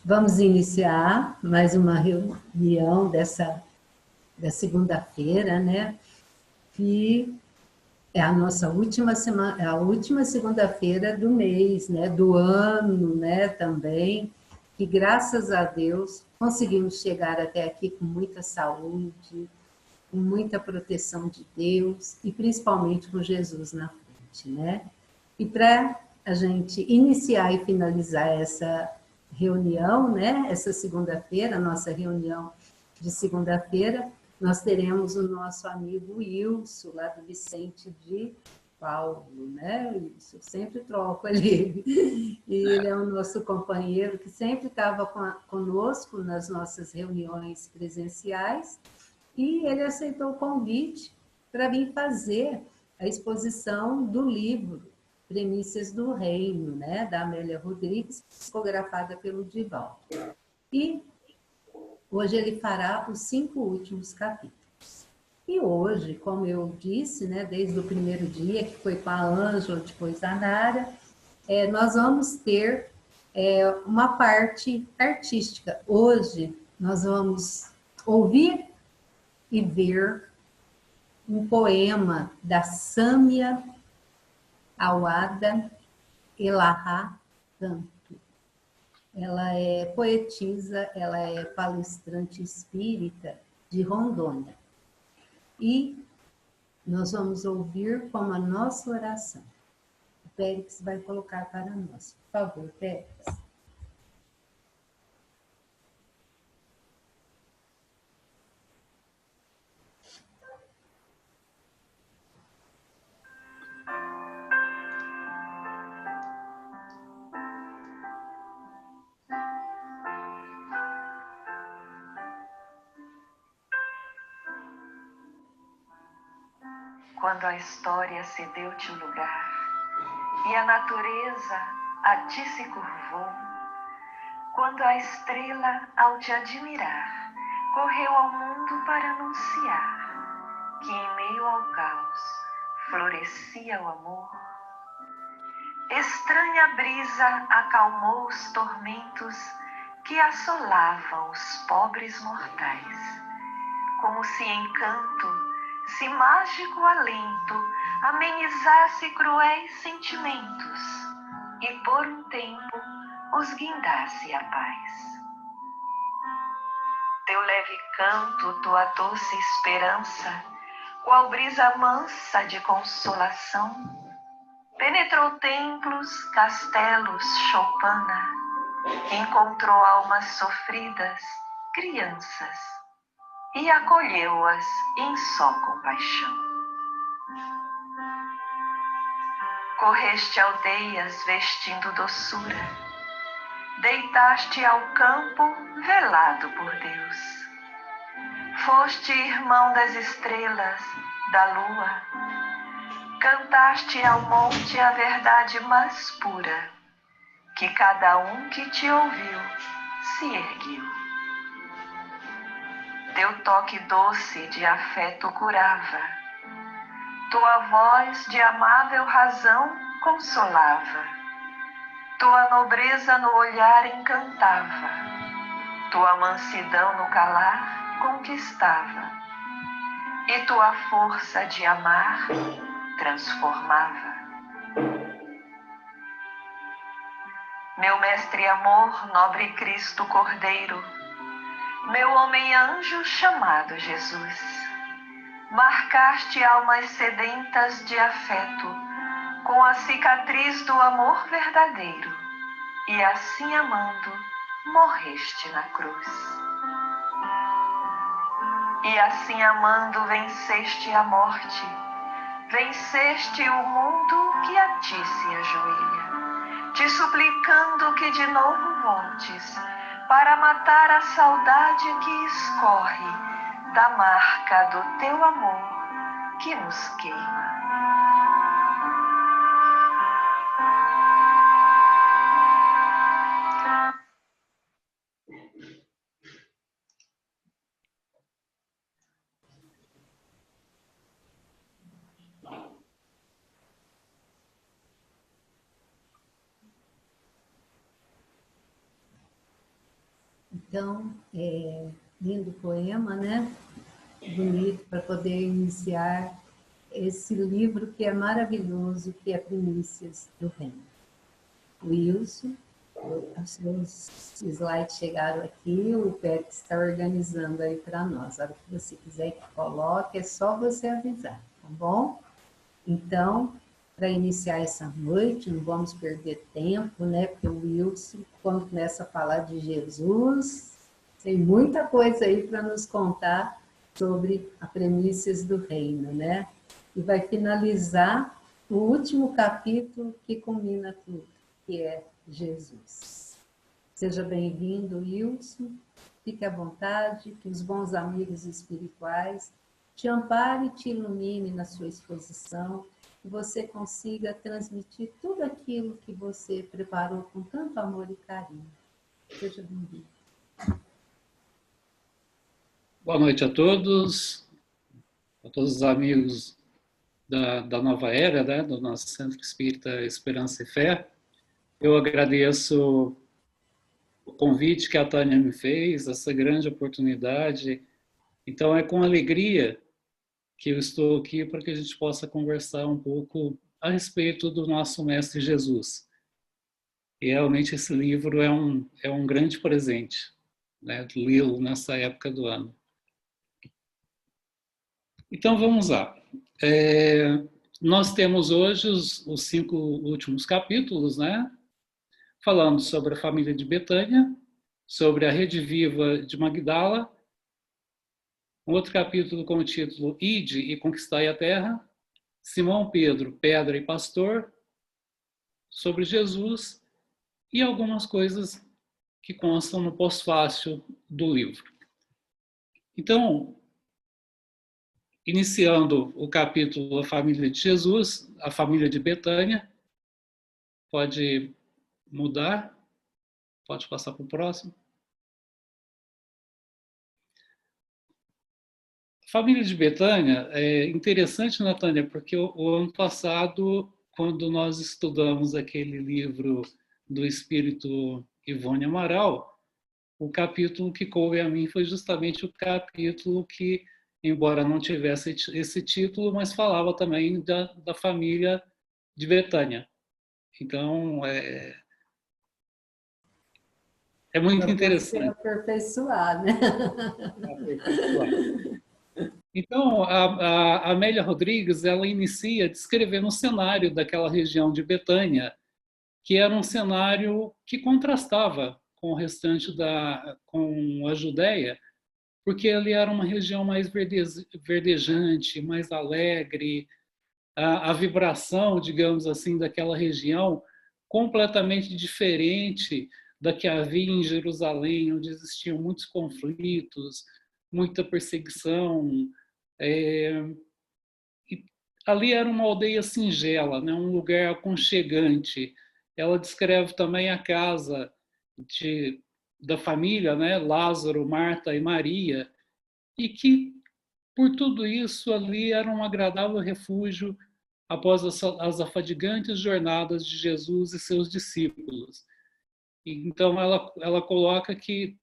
Vamos iniciar mais uma reunião da segunda-feira, né? Que é a nossa última semana, é a última segunda-feira do mês, né? Do ano, né? Também. E graças a Deus conseguimos chegar até aqui com muita saúde, com muita proteção de Deus e principalmente com Jesus na frente, né? E para a gente iniciar e finalizar essa reunião, né? Essa segunda-feira, nossa reunião de segunda-feira, nós teremos o nosso amigo Wilson, lá do Vicente de Paulo, né? Wilson, eu sempre troco ali. E ele é o nosso companheiro que sempre estava conosco nas nossas reuniões presenciais, e ele aceitou o convite para vir fazer a exposição do livro Premissas do Reino, né, da Amélia Rodrigues, psicografada pelo Divaldo. E hoje ele fará os 5 últimos capítulos. E hoje, como eu disse, né, desde o primeiro dia, que foi com a Ângela, depois a Nara, nós vamos ter uma parte artística. Hoje nós vamos ouvir e ver um poema da Sâmia Awada Elahá Canto. Ela é poetisa, ela é palestrante espírita de Rondônia. E nós vamos ouvir como a nossa oração. O Périx vai colocar para nós. Por favor, Périx. Quando a história cedeu-te o lugar e a natureza a ti se curvou, quando a estrela, ao te admirar, correu ao mundo para anunciar que em meio ao caos florescia o amor, estranha brisa acalmou os tormentos que assolavam os pobres mortais, como se em canto, se mágico alento amenizasse cruéis sentimentos e por um tempo os guindasse a paz. Teu leve canto, tua doce esperança, qual brisa mansa de consolação, penetrou templos, castelos, choupana, encontrou almas sofridas, crianças, e acolheu-as em só compaixão. Correste aldeias vestindo doçura, deitaste ao campo velado por Deus. Foste irmão das estrelas, da lua, cantaste ao monte a verdade mais pura, que cada um que te ouviu se ergueu. Teu toque doce de afeto curava, tua voz de amável razão consolava, tua nobreza no olhar encantava, tua mansidão no calar conquistava, e tua força de amar transformava. Meu mestre amor, nobre Cristo Cordeiro, meu homem-anjo chamado Jesus, marcaste almas sedentas de afeto com a cicatriz do amor verdadeiro, e assim amando, morreste na cruz. E assim amando, venceste a morte, venceste o mundo que a ti se ajoelha, te suplicando que de novo voltes, para matar a saudade que escorre da marca do teu amor que nos queima. Então, lindo poema, né? Bonito para poder iniciar esse livro que é maravilhoso, que é Primícias do Reino. Wilson, os seus slides chegaram aqui, o Pet está organizando aí para nós. A hora que você quiser que coloque, é só você avisar, tá bom? Então, para iniciar essa noite, não vamos perder tempo, né? Porque o Wilson, quando começa a falar de Jesus, tem muita coisa aí para nos contar sobre as premissas do reino, né? E vai finalizar o último capítulo que combina tudo, que é Jesus. Seja bem-vindo, Wilson. Fique à vontade, que os bons amigos espirituais te ampare e te ilumine na sua exposição, que você consiga transmitir tudo aquilo que você preparou com tanto amor e carinho. Seja bem-vindo. Boa noite a todos os amigos da Nova Era, né, do nosso Centro Espírita Esperança e Fé. Eu agradeço o convite que a Tânia me fez, essa grande oportunidade. Então, é com alegria que eu estou aqui para que a gente possa conversar um pouco a respeito do nosso Mestre Jesus. E realmente esse livro é um grande presente, né, lê-lo nessa época do ano. Então, vamos lá. Nós temos hoje os 5 últimos capítulos, né? Falando sobre a família de Betânia, sobre a Rede Viva de Magdala, um outro capítulo com o título Ide e Conquistai a Terra, Simão Pedro, Pedra e Pastor, sobre Jesus e algumas coisas que constam no pós-fácil do livro. Então, iniciando o capítulo A Família de Jesus, a família de Betânia, pode mudar, pode passar para o próximo. A família de Betânia é interessante, Natânia, porque o ano passado, quando nós estudamos aquele livro do Espírito Ivone Amaral, o capítulo que coube a mim foi justamente o capítulo que, embora não tivesse esse título, mas falava também da família de Betânia. Então, é muito interessante. Aperfeiçoar, né? Aperfeiçoar. Então, a Amélia Rodrigues, ela inicia descrevendo o cenário daquela região de Betânia, que era um cenário que contrastava com o restante com a Judéia, porque ali era uma região mais verdejante, mais alegre, a vibração, digamos assim, daquela região completamente diferente da que havia em Jerusalém, onde existiam muitos conflitos, muita perseguição. Ali era uma aldeia singela, né? Um lugar aconchegante. Ela descreve também a casa da família, né? Lázaro, Marta e Maria, e que, por tudo isso, ali era um agradável refúgio após as afadigantes jornadas de Jesus e seus discípulos. Então, ela coloca que,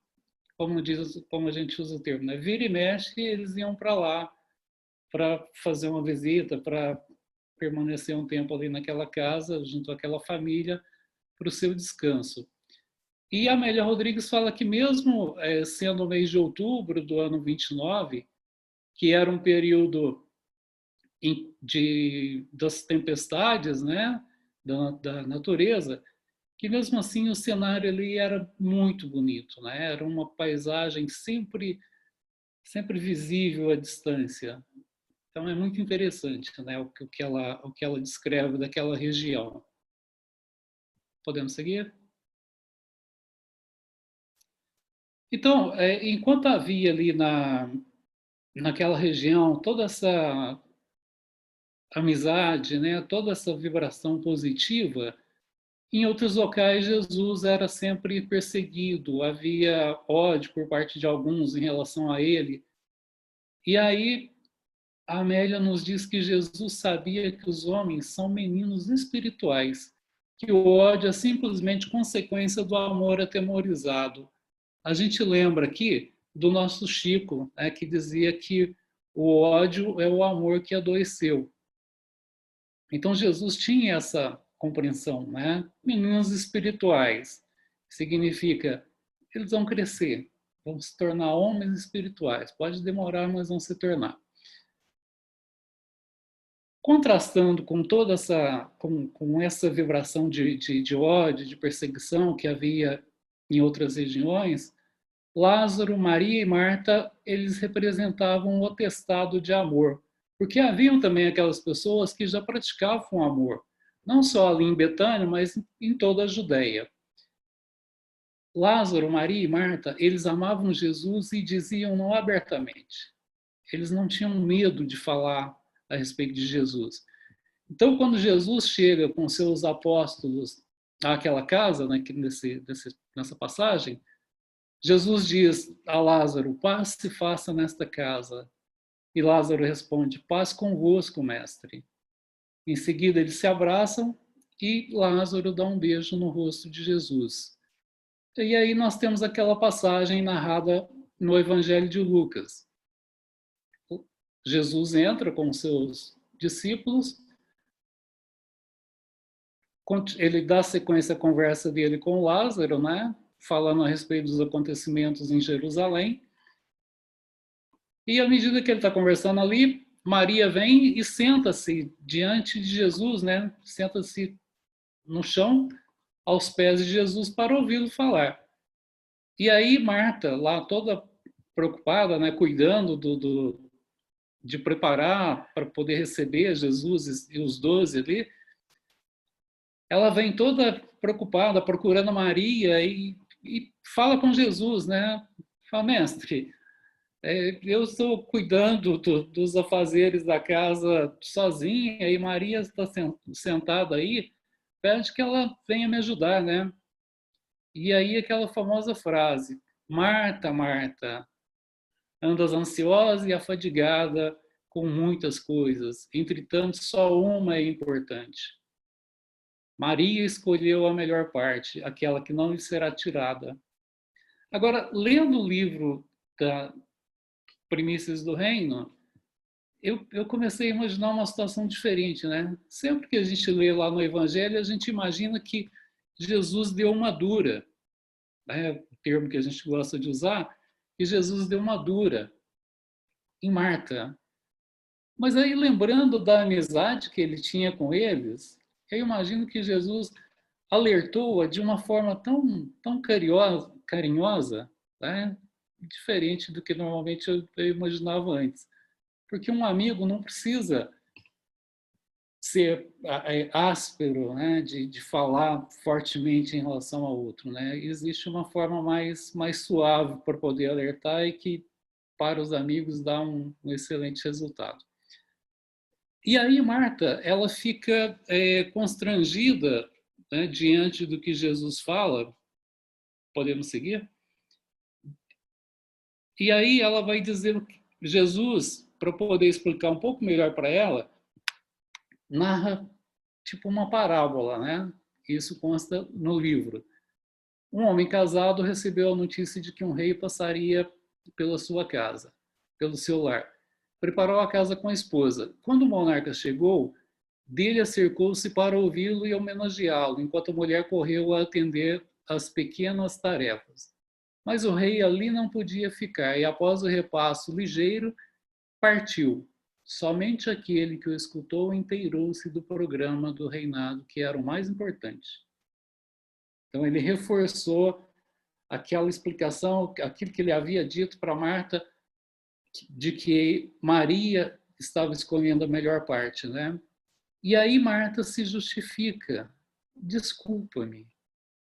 como a gente usa o termo, né? Vira e mexe, eles iam para lá para fazer uma visita, para permanecer um tempo ali naquela casa, junto àquela família, para o seu descanso. E a Amélia Rodrigues fala que mesmo sendo o mês de outubro do ano 29, que era um período das tempestades, né, da natureza, que mesmo assim o cenário ali era muito bonito, né? Era uma paisagem sempre visível à distância. Então é muito interessante, né, o que ela descreve daquela região. Podemos seguir? Então, enquanto havia ali naquela região toda essa amizade, né, toda essa vibração positiva, em outros locais Jesus era sempre perseguido, havia ódio por parte de alguns em relação a ele. E aí a Amélia nos diz que Jesus sabia que os homens são meninos espirituais, que o ódio é simplesmente consequência do amor atemorizado, a gente lembra aqui do nosso Chico, né, que dizia que o ódio é o amor que adoeceu. Então, Jesus tinha essa compreensão, né? Meninos espirituais, significa eles vão crescer, vão se tornar homens espirituais. Pode demorar, mas vão se tornar. Contrastando com toda com essa vibração de ódio, de perseguição que havia em outras regiões, Lázaro, Maria e Marta, eles representavam o atestado de amor, porque haviam também aquelas pessoas que já praticavam amor, não só ali em Betânia, mas em toda a Judéia. Lázaro, Maria e Marta, eles amavam Jesus e diziam-no abertamente. Eles não tinham medo de falar a respeito de Jesus. Então, quando Jesus chega com seus apóstolos àquela casa, né, nessa passagem, Jesus diz a Lázaro, paz se faça nesta casa. E Lázaro responde, paz convosco, mestre. Em seguida, eles se abraçam e Lázaro dá um beijo no rosto de Jesus. E aí nós temos aquela passagem narrada no Evangelho de Lucas. Jesus entra com seus discípulos, ele dá sequência à conversa dele com Lázaro, né? Falando a respeito dos acontecimentos em Jerusalém. E à medida que ele está conversando ali, Maria vem e senta-se diante de Jesus, né? Senta-se no chão, aos pés de Jesus, para ouvi-lo falar. E aí Marta, lá toda preocupada, né? Cuidando de preparar para poder receber Jesus e os 12 ali, ela vem toda preocupada, procurando Maria e fala com Jesus, né? Fala, mestre, eu estou cuidando dos afazeres da casa sozinha e Maria está sentada aí, pede que ela venha me ajudar, né? E aí aquela famosa frase, Marta, Marta, andas ansiosa e afadigada com muitas coisas, entretanto só uma é importante. Maria escolheu a melhor parte, aquela que não lhe será tirada. Agora, lendo o livro da Primícias do Reino, eu comecei a imaginar uma situação diferente, né? Sempre que a gente lê lá no Evangelho, a gente imagina que Jesus deu uma dura, né? O termo que a gente gosta de usar, que Jesus deu uma dura em Marta. Mas aí, lembrando da amizade que ele tinha com eles, eu imagino que Jesus alertou-a de uma forma tão carinhosa, né? Diferente do que normalmente eu imaginava antes. Porque um amigo não precisa ser áspero, né? de falar fortemente em relação ao outro. Né? Existe uma forma mais suave para poder alertar e que, para os amigos, dá um excelente resultado. E aí Marta, ela fica constrangida, né, diante do que Jesus fala. Podemos seguir? E aí ela vai dizer, Jesus, para poder explicar um pouco melhor para ela, narra tipo uma parábola, né? Isso consta no livro. Um homem casado recebeu a notícia de que um rei passaria pela sua casa, pelo seu lar. Preparou a casa com a esposa. Quando o monarca chegou, dele acercou-se para ouvi-lo e homenageá-lo, enquanto a mulher correu a atender às pequenas tarefas. Mas o rei ali não podia ficar, e após o repasso ligeiro, partiu. Somente aquele que o escutou inteirou-se do programa do reinado, que era o mais importante. Então ele reforçou aquela explicação, aquilo que ele havia dito para Marta, de que Maria estava escolhendo a melhor parte, né? E aí Marta se justifica. Desculpa-me.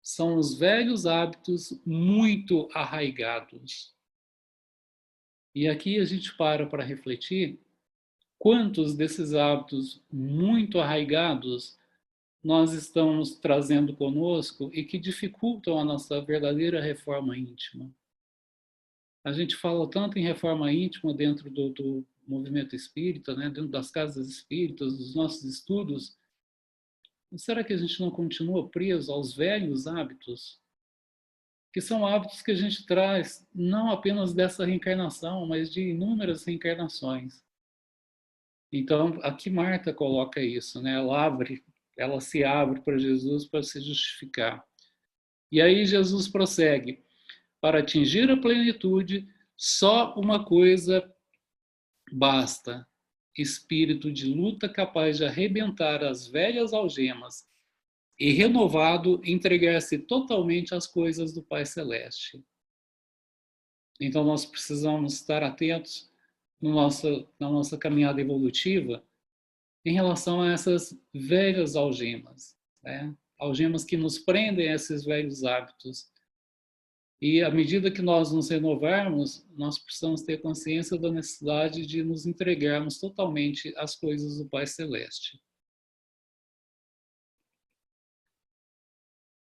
São os velhos hábitos muito arraigados. E aqui a gente para refletir quantos desses hábitos muito arraigados nós estamos trazendo conosco e que dificultam a nossa verdadeira reforma íntima. A gente fala tanto em reforma íntima dentro do movimento espírita, né? Dentro das casas espíritas, dos nossos estudos. Será que a gente não continua preso aos velhos hábitos que são hábitos que a gente traz não apenas dessa reencarnação, mas de inúmeras reencarnações. Então, aqui Marta coloca isso, né? Ela se abre para Jesus para se justificar. E aí Jesus prossegue: para atingir a plenitude, só uma coisa basta: espírito de luta capaz de arrebentar as velhas algemas e, renovado, entregar-se totalmente às coisas do Pai Celeste. Então, nós precisamos estar atentos na nossa caminhada evolutiva em relação a essas velhas algemas, né? Algemas que nos prendem a esses velhos hábitos. E à medida que nós nos renovarmos, nós precisamos ter consciência da necessidade de nos entregarmos totalmente às coisas do Pai Celeste.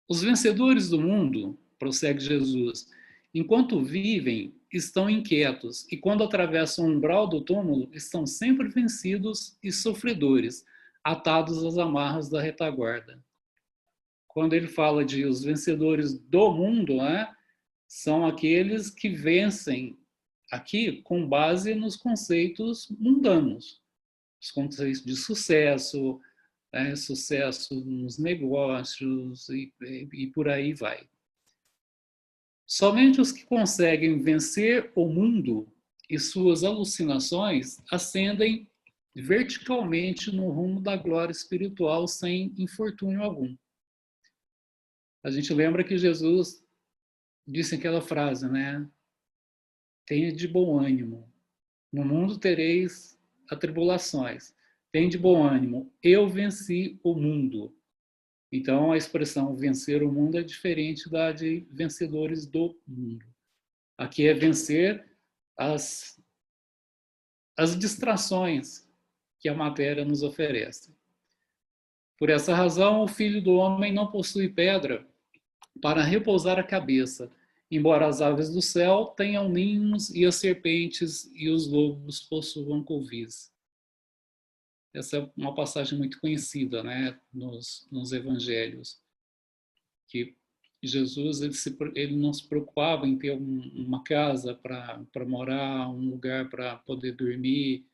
Os vencedores do mundo, prossegue Jesus, enquanto vivem, estão inquietos, e quando atravessam o umbral do túmulo, estão sempre vencidos e sofredores, atados às amarras da retaguarda. Quando ele fala de os vencedores do mundo, né, são aqueles que vencem aqui com base nos conceitos mundanos, os conceitos de sucesso, né, sucesso nos negócios e por aí vai. Somente os que conseguem vencer o mundo e suas alucinações ascendem verticalmente no rumo da glória espiritual sem infortúnio algum. A gente lembra que Jesus disse aquela frase, né? Tenha de bom ânimo. No mundo tereis atribulações. Tenha de bom ânimo. Eu venci o mundo. Então, a expressão vencer o mundo é diferente da de vencedores do mundo. Aqui é vencer as distrações que a matéria nos oferece. Por essa razão, o Filho do Homem não possui pedra para repousar a cabeça, embora as aves do céu tenham ninhos e as serpentes e os lobos possuam covis. Essa é uma passagem muito conhecida, né, nos evangelhos, que Jesus ele não se preocupava em ter uma casa para morar, um lugar para poder dormir,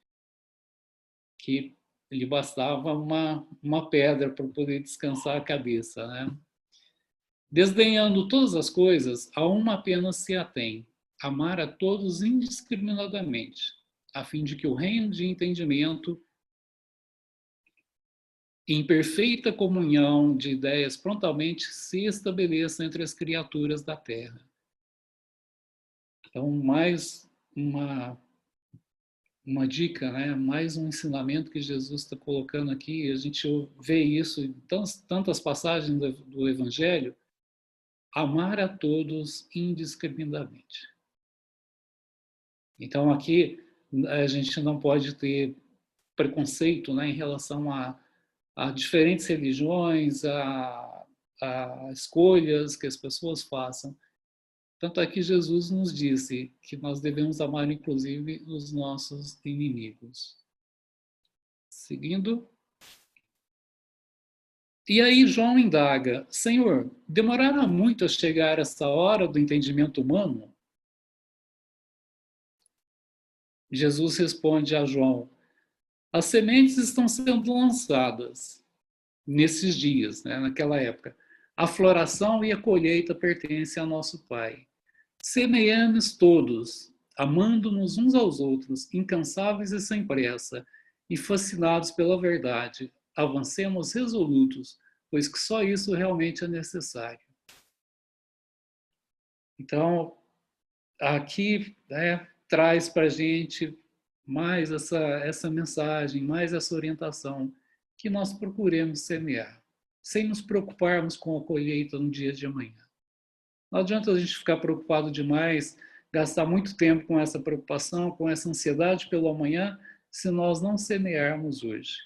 que lhe bastava uma pedra para poder descansar a cabeça, né? Desdenhando todas as coisas, a uma apenas se atém: amar a todos indiscriminadamente, a fim de que o reino de entendimento, em perfeita comunhão de ideias, prontamente se estabeleça entre as criaturas da Terra. Então, mais uma dica, né? Mais um ensinamento que Jesus está colocando aqui. A gente vê isso em tantas passagens do Evangelho. Amar a todos indiscriminadamente. Então, aqui a gente não pode ter preconceito, né, em relação a diferentes religiões, a escolhas que as pessoas façam. Tanto é que Jesus nos disse que nós devemos amar, inclusive, os nossos inimigos. Seguindo. E aí João indaga: Senhor, demorará muito a chegar essa hora do entendimento humano? Jesus responde a João: as sementes estão sendo lançadas nesses dias, né, naquela época. A floração e a colheita pertencem a nosso Pai. Semeamos todos, amando-nos uns aos outros, incansáveis e sem pressa, e fascinados pela verdade. Avancemos resolutos, pois que só isso realmente é necessário. Então, aqui, né, traz para a gente mais essa mensagem, mais essa orientação, que nós procuremos semear, sem nos preocuparmos com a colheita no dia de amanhã. Não adianta a gente ficar preocupado demais, gastar muito tempo com essa preocupação, com essa ansiedade pelo amanhã, se nós não semearmos hoje.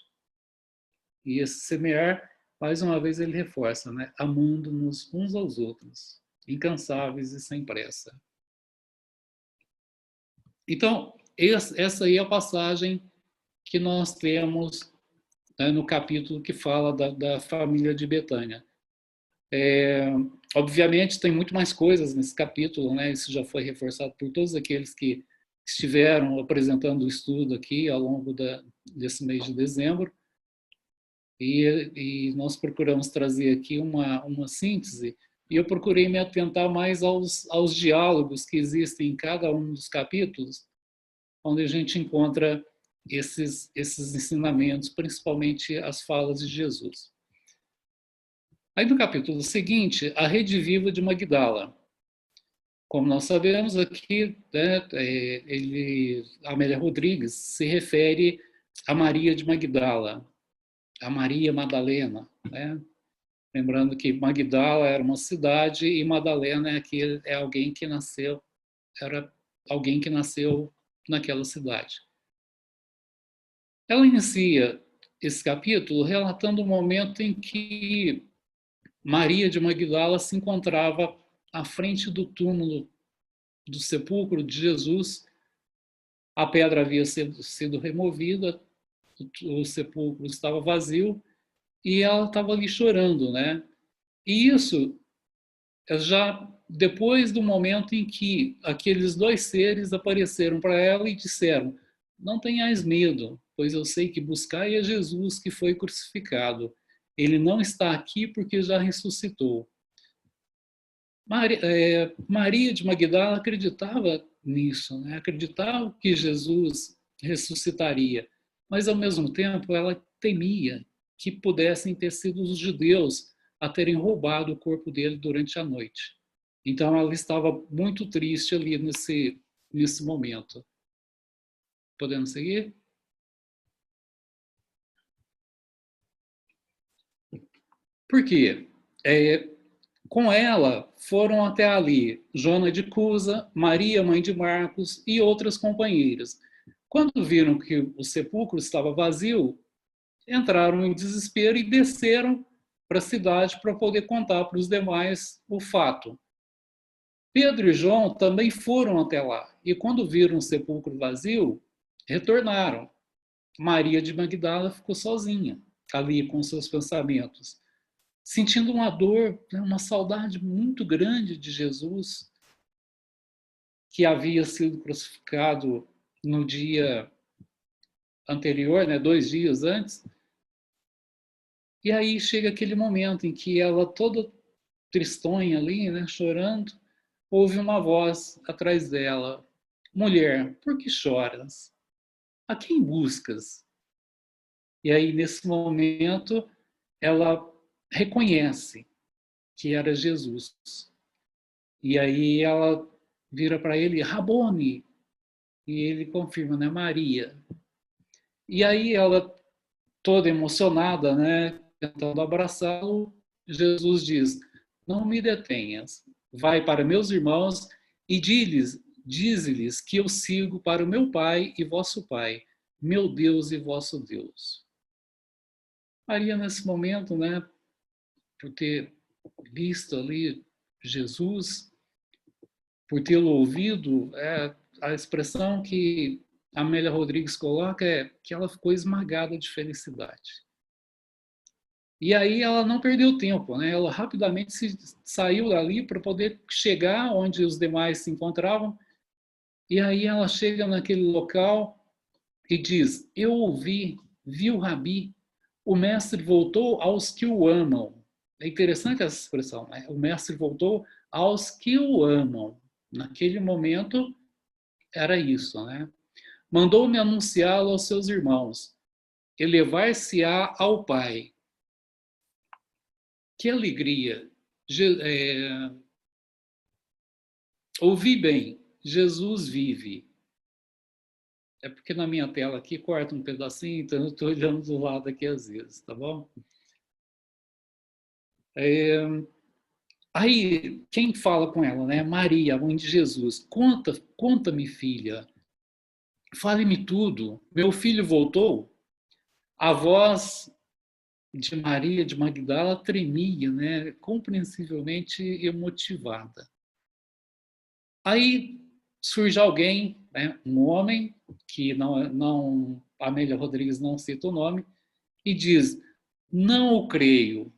E esse semear, mais uma vez ele reforça, né? Amando-nos uns aos outros, incansáveis e sem pressa. Então, essa aí é a passagem que nós temos, né, no capítulo que fala da família de Betânia. Obviamente, tem muito mais coisas nesse capítulo, né? Isso já foi reforçado por todos aqueles que estiveram apresentando o estudo aqui ao longo desse mês de dezembro. E nós procuramos trazer aqui uma síntese, e eu procurei me atentar mais aos diálogos que existem em cada um dos capítulos, onde a gente encontra esses ensinamentos, principalmente as falas de Jesus. Aí no capítulo seguinte, a Rede Viva de Magdala. Como nós sabemos aqui, né, Amélia Rodrigues se refere a Maria de Magdala, a Maria Madalena, né? Lembrando que Magdala era uma cidade e Madalena é alguém que nasceu, era alguém que nasceu naquela cidade. Ela inicia esse capítulo relatando o momento em que Maria de Magdala se encontrava à frente do túmulo do sepulcro de Jesus. A pedra havia sido removida, o sepulcro estava vazio e ela estava ali chorando, né? E isso já depois do momento em que aqueles dois seres apareceram para ela e disseram: não tenhais medo, pois eu sei que buscai a Jesus que foi crucificado. Ele não está aqui porque já ressuscitou. Maria de Magdala acreditava nisso, né? Acreditava que Jesus ressuscitaria, mas ao mesmo tempo ela temia que pudessem ter sido os judeus a terem roubado o corpo dele durante a noite. Então ela estava muito triste ali nesse momento. Podemos seguir? Por quê? Com ela foram até ali Joana de Cusa, Maria, mãe de Marcos, e outras companheiras. Quando viram que o sepulcro estava vazio, entraram em desespero e desceram para a cidade para poder contar para os demais o fato. Pedro e João também foram até lá, e quando viram o sepulcro vazio, retornaram. Maria de Magdala ficou sozinha, ali com seus pensamentos, sentindo uma dor, uma saudade muito grande de Jesus, que havia sido crucificado no dia anterior, 2 dias antes. E aí chega aquele momento em que ela, toda tristonha ali, chorando, ouve uma voz atrás dela: mulher, por que choras? A quem buscas? E aí, nesse momento, ela reconhece que era Jesus. E aí ela vira para ele: Rabone, e ele confirma, Maria. E aí ela, toda emocionada, tentando abraçá-lo, Jesus diz: não me detenhas, vai para meus irmãos e dize-lhes que eu sigo para o meu Pai e vosso Pai, meu Deus e vosso Deus. Maria, nesse momento, por ter visto ali Jesus, por tê-lo ouvido, a expressão que a Amélia Rodrigues coloca é que ela ficou esmagada de felicidade. E aí ela não perdeu tempo, ela rapidamente saiu dali para poder chegar onde os demais se encontravam, e aí ela chega naquele local e diz: eu vi o Rabi, o mestre voltou aos que o amam. É interessante essa expressão, o mestre voltou aos que o amam. Naquele momento era isso, Mandou-me anunciá-lo aos seus irmãos, elevar-se-á ao Pai. Que alegria! Ouvi bem, Jesus vive. É porque na minha tela aqui corta um pedacinho, então eu estou olhando do lado aqui às vezes, tá bom? Aí, quem fala com ela, Maria, a mãe de Jesus, conta-me, filha, fale-me tudo, meu filho voltou? A voz de Maria de Magdala tremia, compreensivelmente emotivada. Aí surge alguém, um homem, que não Amélia Rodrigues não cita o nome, e diz: não o creio.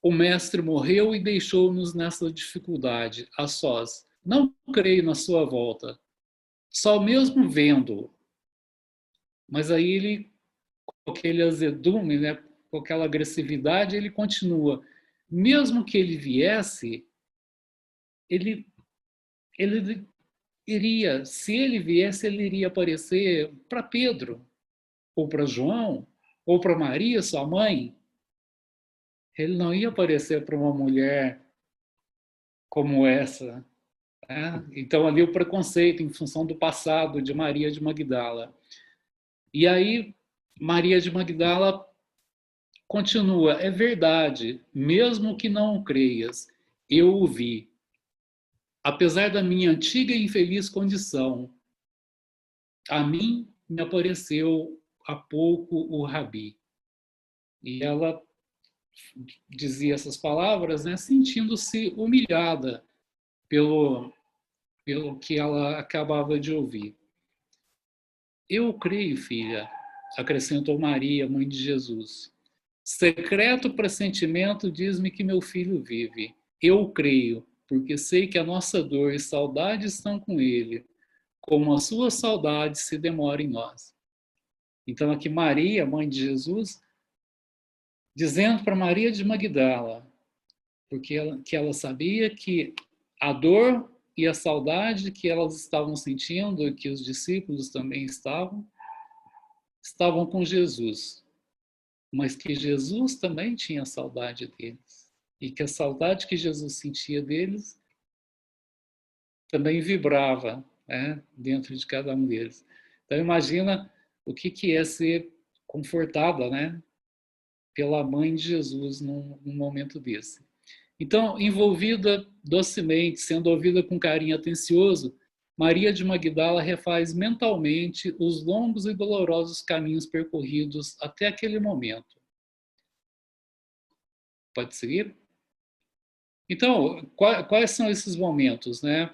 o Mestre morreu e deixou-nos nessa dificuldade, a sós. Não creio na sua volta, só mesmo vendo. Mas aí ele, com aquele azedume, né, com aquela agressividade, ele continua. Mesmo que ele viesse, ele iria, se ele viesse, ele iria aparecer para Pedro, ou para João, ou para Maria, sua mãe. Ele não ia aparecer para uma mulher como essa. Né? Então, ali o preconceito em função do passado de Maria de Magdala. E aí, Maria de Magdala continua, é verdade, mesmo que não o creias, eu o vi. Apesar da minha antiga e infeliz condição, a mim me apareceu há pouco o Rabi. E ela dizia essas palavras, né, sentindo-se humilhada pelo que ela acabava de ouvir. Eu creio, filha, acrescentou Maria, mãe de Jesus. Secreto pressentimento diz-me que meu filho vive. Eu creio, porque sei que a nossa dor e saudade estão com ele, como a sua saudade se demora em nós. Então aqui Maria, mãe de Jesus, dizendo para Maria de Magdala, porque ela sabia que a dor e a saudade que elas estavam sentindo, e que os discípulos também estavam com Jesus, mas que Jesus também tinha saudade deles, e que a saudade que Jesus sentia deles também vibrava, né, dentro de cada um deles. Então imagina o que é ser confortada, né, pela mãe de Jesus num momento desse. Então, envolvida docemente, sendo ouvida com carinho atencioso, Maria de Magdala refaz mentalmente os longos e dolorosos caminhos percorridos até aquele momento. Pode seguir? Então, quais são esses momentos, né?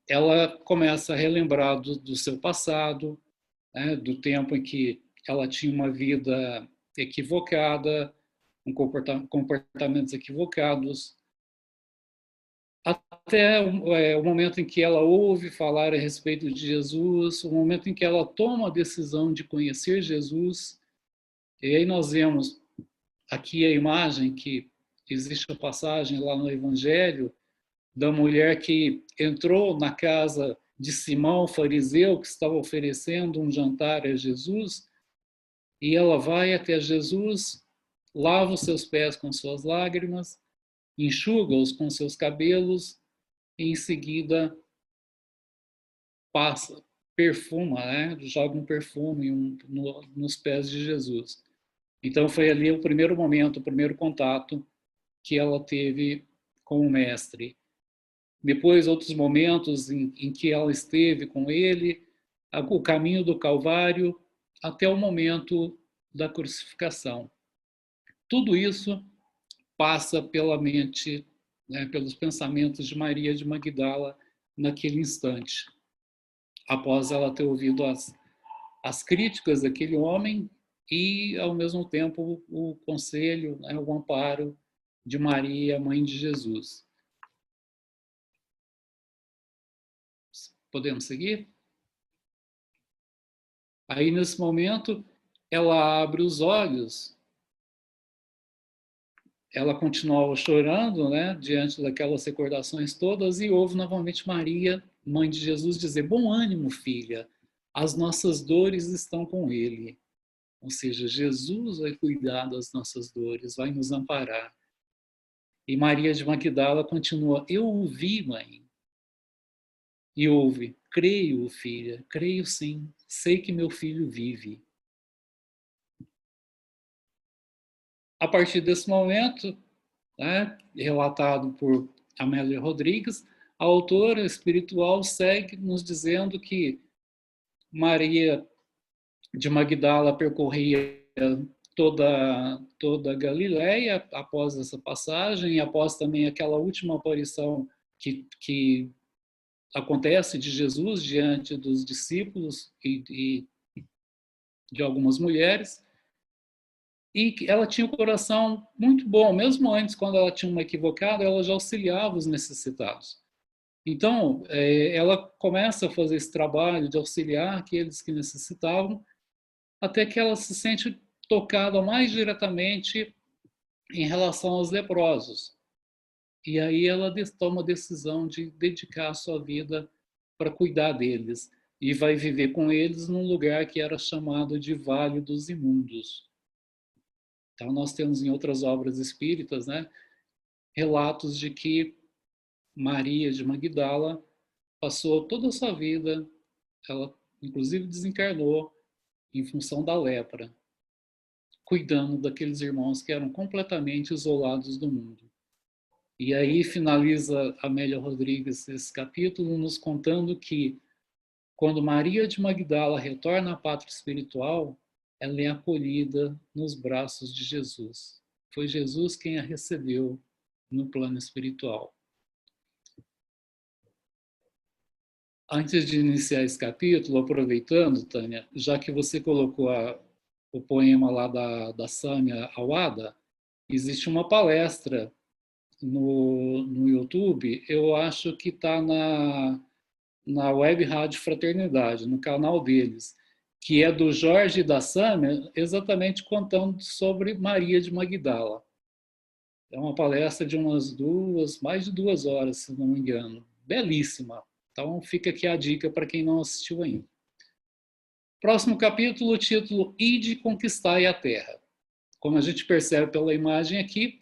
Ela começa a relembrar do seu passado, né? Do tempo em que ela tinha uma vida equivocada, com comportamentos equivocados, até o momento em que ela ouve falar a respeito de Jesus, o momento em que ela toma a decisão de conhecer Jesus. E aí nós vemos aqui a imagem que existe a passagem lá no Evangelho da mulher que entrou na casa de Simão, fariseu, que estava oferecendo um jantar a Jesus, e ela vai até Jesus, lava os seus pés com suas lágrimas, enxuga-os com seus cabelos, e em seguida passa, perfuma, né? Joga um perfume nos pés de Jesus. Então foi ali o primeiro momento, o primeiro contato que ela teve com o Mestre. Depois, outros momentos em que ela esteve com ele, o caminho do Calvário, até o momento da crucificação. Tudo isso passa pela mente, né, pelos pensamentos de Maria de Magdala naquele instante, após ela ter ouvido as críticas daquele homem e, ao mesmo tempo, o conselho, né, o amparo de Maria, mãe de Jesus. Podemos seguir? Aí, nesse momento, ela abre os olhos, ela continuava chorando, né, diante daquelas recordações todas, e ouve novamente Maria, mãe de Jesus, dizer: bom ânimo, filha, as nossas dores estão com ele. Ou seja, Jesus vai cuidar das nossas dores, vai nos amparar. E Maria de Magdala continua: eu o vi, mãe. E ouve: creio, filha, creio sim, sei que meu filho vive. A partir desse momento, né, relatado por Amélia Rodrigues, a autora espiritual segue nos dizendo que Maria de Magdala percorria toda a Galileia após essa passagem, e após também aquela última aparição que acontece de Jesus diante dos discípulos e de algumas mulheres. E ela tinha um coração muito bom, mesmo antes, quando ela tinha uma equivocada, ela já auxiliava os necessitados. Então, ela começa a fazer esse trabalho de auxiliar aqueles que necessitavam, até que ela se sente tocada mais diretamente em relação aos leprosos. E aí ela toma a decisão de dedicar a sua vida para cuidar deles. E vai viver com eles num lugar que era chamado de Vale dos Imundos. Então, nós temos em outras obras espíritas, né, relatos de que Maria de Magdala passou toda a sua vida, ela inclusive desencarnou em função da lepra, cuidando daqueles irmãos que eram completamente isolados do mundo. E aí finaliza Amélia Rodrigues esse capítulo nos contando que quando Maria de Magdala retorna à pátria espiritual, ela é acolhida nos braços de Jesus. Foi Jesus quem a recebeu no plano espiritual. Antes de iniciar esse capítulo, aproveitando, Tânia, já que você colocou o poema lá da Sâmia Awada, existe uma palestra no YouTube, eu acho que está na Web Rádio Fraternidade, no canal deles, que é do Jorge e da Sâmia, exatamente contando sobre Maria de Magdala. É uma palestra de mais de 2 horas, se não me engano. Belíssima. Então fica aqui a dica para quem não assistiu ainda. Próximo capítulo, título Ide, Conquistai a Terra. Como a gente percebe pela imagem aqui,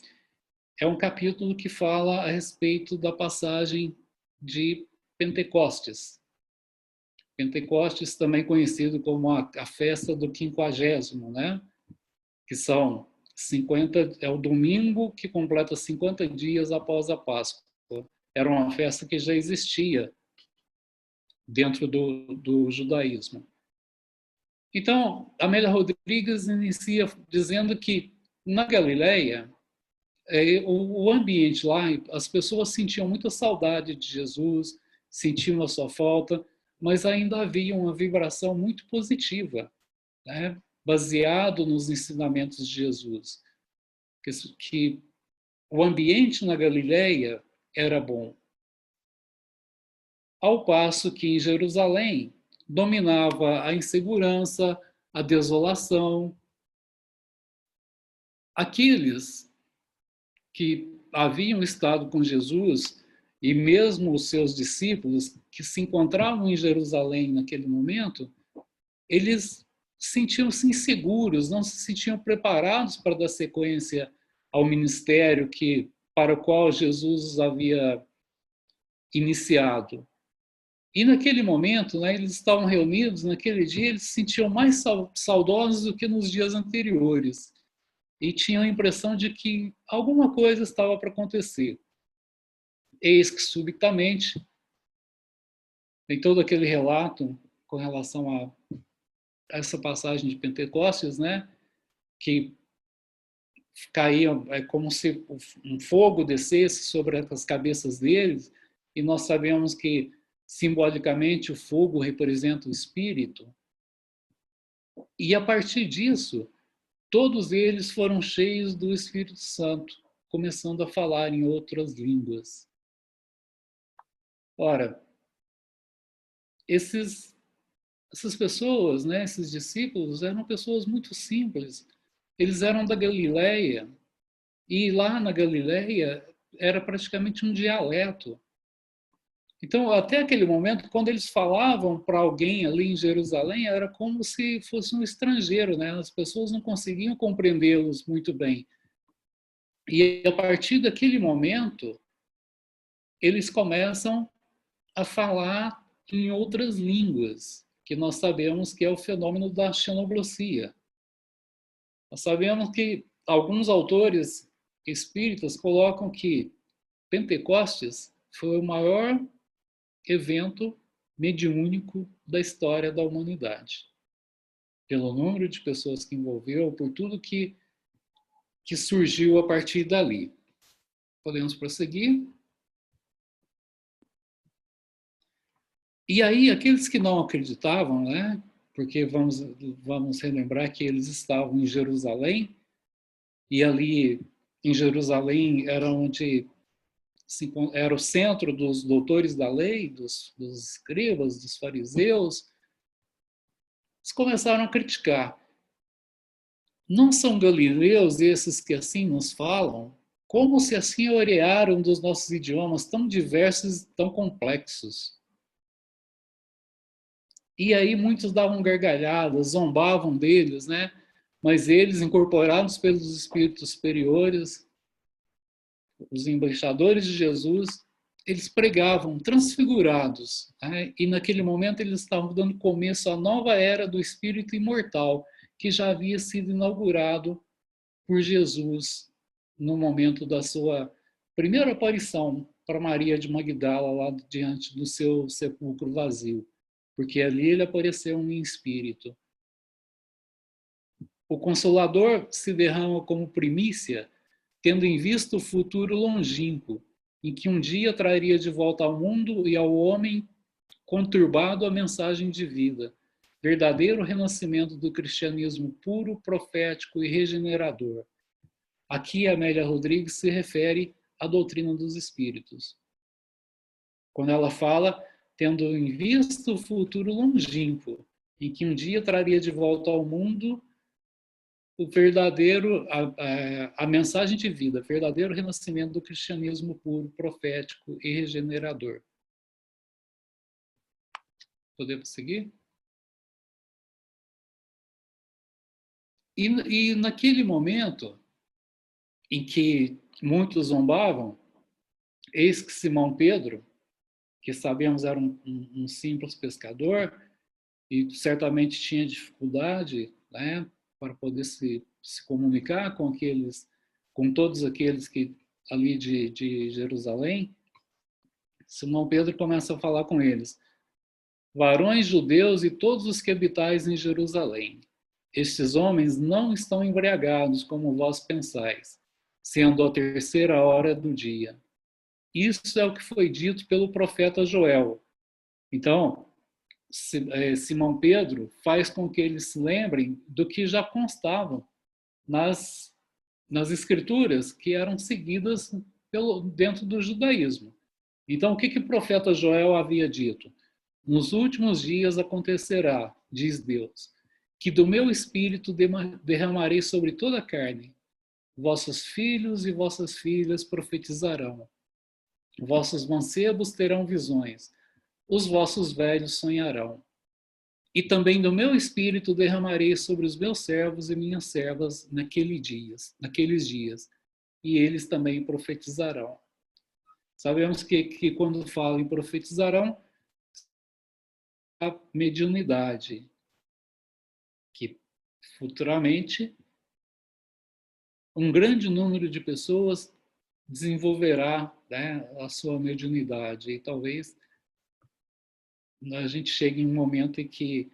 é um capítulo que fala a respeito da passagem de Pentecostes. Pentecostes, também conhecido como a festa do 50º, né? Que são 50, é o domingo que completa 50 dias após a Páscoa. Era uma festa que já existia dentro do judaísmo. Então, Amélia Rodrigues inicia dizendo que na Galileia, o ambiente lá, as pessoas sentiam muita saudade de Jesus, sentiam a sua falta, mas ainda havia uma vibração muito positiva, né? Baseado nos ensinamentos de Jesus, que o ambiente na Galileia era bom. Ao passo que em Jerusalém dominava a insegurança, a desolação. Aqueles que haviam estado com Jesus e mesmo os seus discípulos que se encontravam em Jerusalém naquele momento, eles sentiam-se inseguros, não se sentiam preparados para dar sequência ao ministério para o qual Jesus os havia iniciado. E naquele momento, né, eles estavam reunidos, naquele dia eles se sentiam mais saudosos do que nos dias anteriores. E tinham a impressão de que alguma coisa estava para acontecer. Eis que, subitamente, em todo aquele relato com relação a essa passagem de Pentecostes, né, que caía, é como se um fogo descesse sobre as cabeças deles, e nós sabemos que, simbolicamente, o fogo representa o Espírito. E, a partir disso, todos eles foram cheios do Espírito Santo, começando a falar em outras línguas. Ora, essas pessoas, né, esses discípulos, eram pessoas muito simples. Eles eram da Galileia, e lá na Galileia era praticamente um dialeto. Então, até aquele momento, quando eles falavam para alguém ali em Jerusalém, era como se fosse um estrangeiro, né? As pessoas não conseguiam compreendê-los muito bem. E a partir daquele momento, eles começam a falar em outras línguas, que nós sabemos que é o fenômeno da xenoglossia. Nós sabemos que alguns autores espíritas colocam que Pentecostes foi o maior evento mediúnico da história da humanidade. Pelo número de pessoas que envolveu, por tudo que surgiu a partir dali. Podemos prosseguir? E aí, aqueles que não acreditavam, né? Porque vamos relembrar que eles estavam em Jerusalém, e ali em Jerusalém era onde era o centro dos doutores da lei, dos escribas, dos fariseus. Eles começaram a criticar. Não são galileus esses que assim nos falam? Como se assim orearam dos nossos idiomas tão diversos e tão complexos? E aí muitos davam gargalhadas, zombavam deles, né? Mas eles, incorporados pelos espíritos superiores, os embaixadores de Jesus, eles pregavam transfigurados, né? E naquele momento eles estavam dando começo à nova era do espírito imortal, que já havia sido inaugurado por Jesus no momento da sua primeira aparição para Maria de Magdala, lá diante do seu sepulcro vazio, porque ali ele apareceu em espírito. O Consolador se derrama como primícia, tendo em vista o futuro longínquo, em que um dia traria de volta ao mundo e ao homem conturbado a mensagem de vida, verdadeiro renascimento do cristianismo puro, profético e regenerador. Aqui Amélia Rodrigues se refere à doutrina dos espíritos. Quando ela fala, tendo em vista o futuro longínquo, em que um dia traria de volta ao mundo o verdadeiro, a mensagem de vida, verdadeiro renascimento do cristianismo puro, profético e regenerador. Podemos seguir? E naquele momento em que muitos zombavam, eis que Simão Pedro, que sabemos era um simples pescador e certamente tinha dificuldade, né, para poder se comunicar com todos aqueles que ali de Jerusalém. Simão Pedro começa a falar com eles: varões judeus e todos os que habitais em Jerusalém, estes homens não estão embriagados como vós pensais, sendo a terceira hora do dia. Isso é o que foi dito pelo profeta Joel. Então, Simão Pedro faz com que eles se lembrem do que já constavam nas escrituras que eram seguidas dentro do judaísmo. Então, o que o profeta Joel havia dito? Nos últimos dias acontecerá, diz Deus, que do meu espírito derramarei sobre toda a carne. Vossos filhos e vossas filhas profetizarão. Vossos mancebos terão visões. Os vossos velhos sonharão. E também do meu espírito derramarei sobre os meus servos e minhas servas naqueles dias, e eles também profetizarão. Sabemos que quando fala em profetizarão, a mediunidade, que futuramente um grande número de pessoas desenvolverá, né, a sua mediunidade, e talvez a gente chegue em um momento em que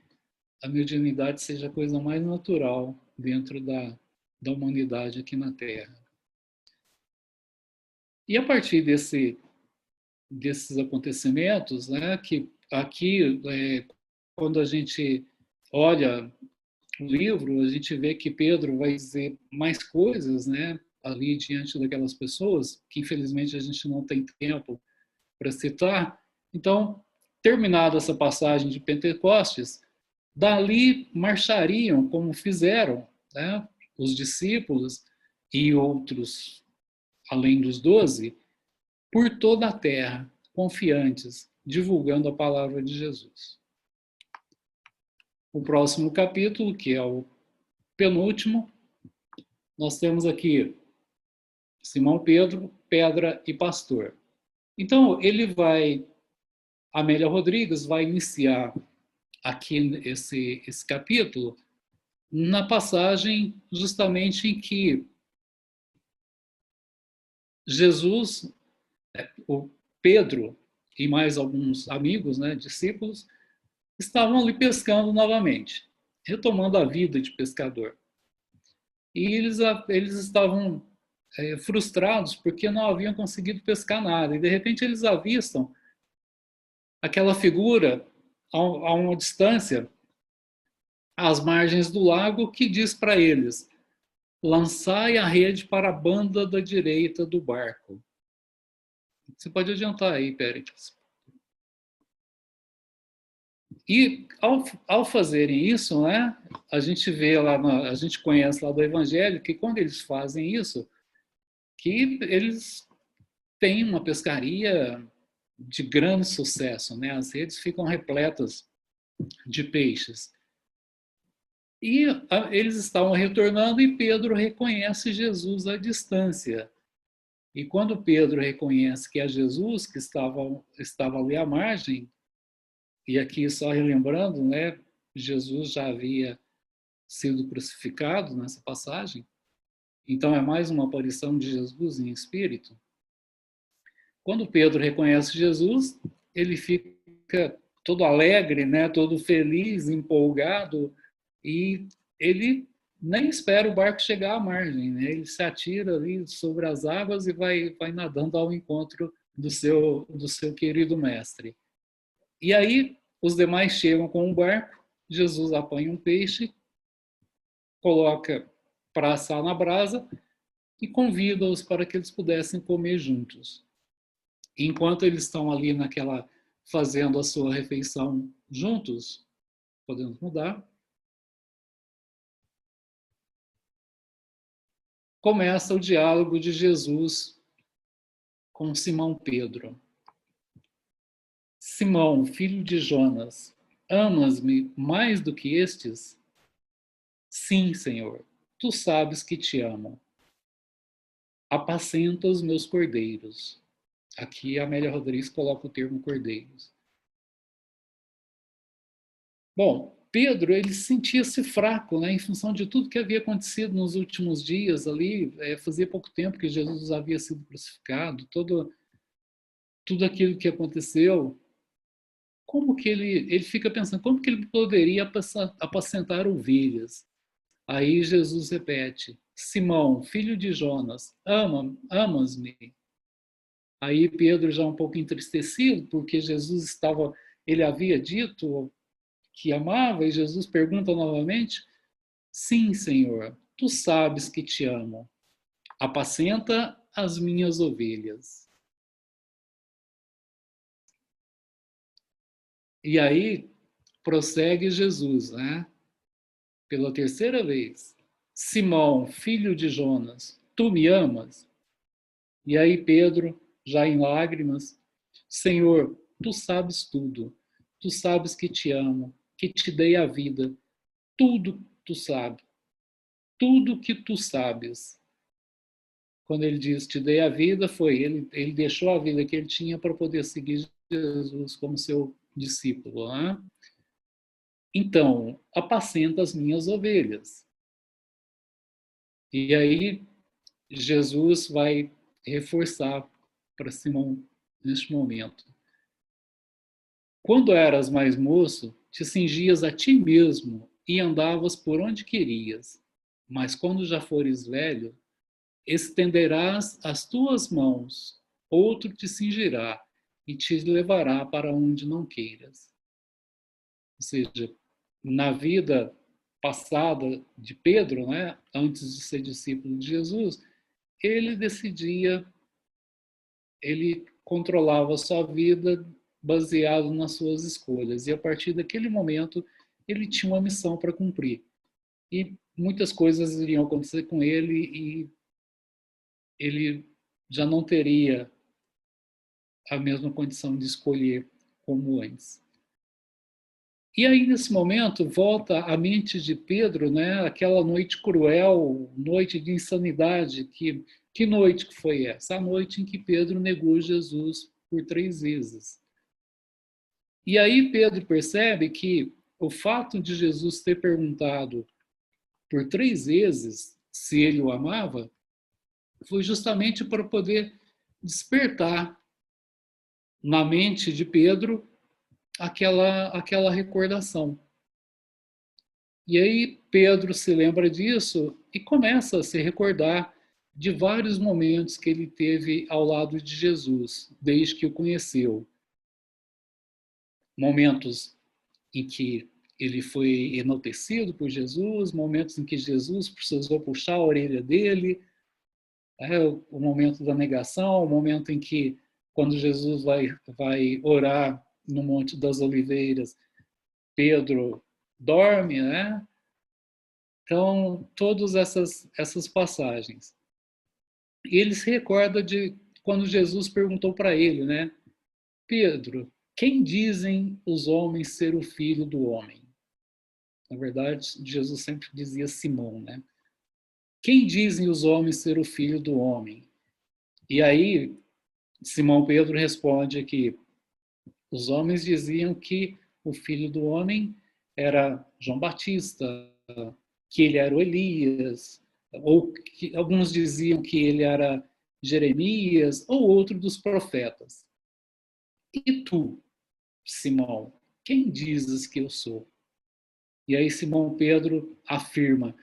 a mediunidade seja a coisa mais natural dentro da humanidade aqui na Terra. E a partir desses acontecimentos, né, que aqui, quando a gente olha o livro, a gente vê que Pedro vai dizer mais coisas, né, ali diante daquelas pessoas, que infelizmente a gente não tem tempo para citar. Então, terminada essa passagem de Pentecostes, dali marchariam, como fizeram, né, os discípulos e outros, além dos 12, por toda a terra, confiantes, divulgando a palavra de Jesus. O próximo capítulo, que é o penúltimo, nós temos aqui Simão Pedro, pedra e pastor. Então, Amélia Rodrigues vai iniciar aqui esse capítulo na passagem justamente em que Jesus, o Pedro e mais alguns amigos, né, discípulos, estavam ali pescando novamente, retomando a vida de pescador. E eles estavam frustrados porque não haviam conseguido pescar nada. E de repente eles avistam aquela figura a uma distância, às margens do lago, que diz para eles: lançai a rede para a banda da direita do barco. Você pode adiantar aí, Péricles. E ao fazerem isso, né, a gente vê lá, a gente conhece lá do Evangelho que quando eles fazem isso, que eles têm uma pescaria de grande sucesso, né? As redes ficam repletas de peixes. E eles estavam retornando e Pedro reconhece Jesus à distância. E quando Pedro reconhece que é Jesus que estava ali à margem, e aqui só relembrando, né, Jesus já havia sido crucificado nessa passagem, então é mais uma aparição de Jesus em espírito. Quando Pedro reconhece Jesus, ele fica todo alegre, né, todo feliz, empolgado, e ele nem espera o barco chegar à margem, né? Ele se atira ali sobre as águas e vai nadando ao encontro do seu querido mestre. E aí os demais chegam com um barco, Jesus apanha um peixe, coloca para assar na brasa e convida-os para que eles pudessem comer juntos. Enquanto eles estão ali fazendo a sua refeição juntos, podemos mudar, começa o diálogo de Jesus com Simão Pedro. Simão, filho de Jonas, amas-me mais do que estes? Sim, Senhor, tu sabes que te amo. Apacenta os meus cordeiros. Aqui a Amélia Rodrigues coloca o termo cordeiros. Bom, Pedro, ele sentia-se fraco, né, em função de tudo que havia acontecido nos últimos dias ali. Fazia pouco tempo que Jesus havia sido crucificado, tudo aquilo que aconteceu. Como que ele fica pensando, como que ele poderia apacentar ovelhas? Aí Jesus repete, Simão, filho de Jonas, amas-me? Aí Pedro já um pouco entristecido, porque ele havia dito que amava, e Jesus pergunta novamente, sim, Senhor, tu sabes que te amo. Apacenta as minhas ovelhas. E aí prossegue Jesus, né? Pela terceira vez. Simão, filho de Jonas, tu me amas? E aí Pedro, já em lágrimas, Senhor, tu sabes tudo. Tu sabes que te amo, que te dei a vida. Tudo tu sabes. Tudo que tu sabes. Quando ele diz te dei a vida, ele deixou a vida que ele tinha para poder seguir Jesus como seu discípulo. Né? Então, apacenta as minhas ovelhas. E aí Jesus vai reforçar para Simão neste momento. Quando eras mais moço, te cingias a ti mesmo e andavas por onde querias. Mas quando já fores velho, estenderás as tuas mãos, outro te cingirá e te levará para onde não queiras. Ou seja, na vida passada de Pedro, né, antes de ser discípulo de Jesus, ele decidia, ele controlava a sua vida baseado nas suas escolhas. E a partir daquele momento, ele tinha uma missão para cumprir. E muitas coisas iriam acontecer com ele e ele já não teria a mesma condição de escolher como antes. E aí, nesse momento, volta à mente de Pedro, né, aquela noite cruel, noite de insanidade. Que noite que foi essa? A noite em que Pedro negou Jesus por 3 vezes. E aí Pedro percebe que o fato de Jesus ter perguntado por 3 vezes se ele o amava foi justamente para poder despertar na mente de Pedro aquela recordação. E aí Pedro se lembra disso e começa a se recordar de vários momentos que ele teve ao lado de Jesus, desde que o conheceu. Momentos em que ele foi enaltecido por Jesus, momentos em que Jesus precisou puxar a orelha dele, o momento da negação, o momento em que, quando Jesus vai orar no Monte das Oliveiras, Pedro dorme, né? Então, todas essas passagens. E ele se recorda de quando Jesus perguntou para ele, né? Pedro, quem dizem os homens ser o filho do homem? Na verdade, Jesus sempre dizia Simão, né? Quem dizem os homens ser o filho do homem? E aí, Simão Pedro responde que os homens diziam que o filho do homem era João Batista, que ele era o Elias, ou que alguns diziam que ele era Jeremias, ou outro dos profetas. E tu, Simão, quem dizes que eu sou? E aí Simão Pedro afirma,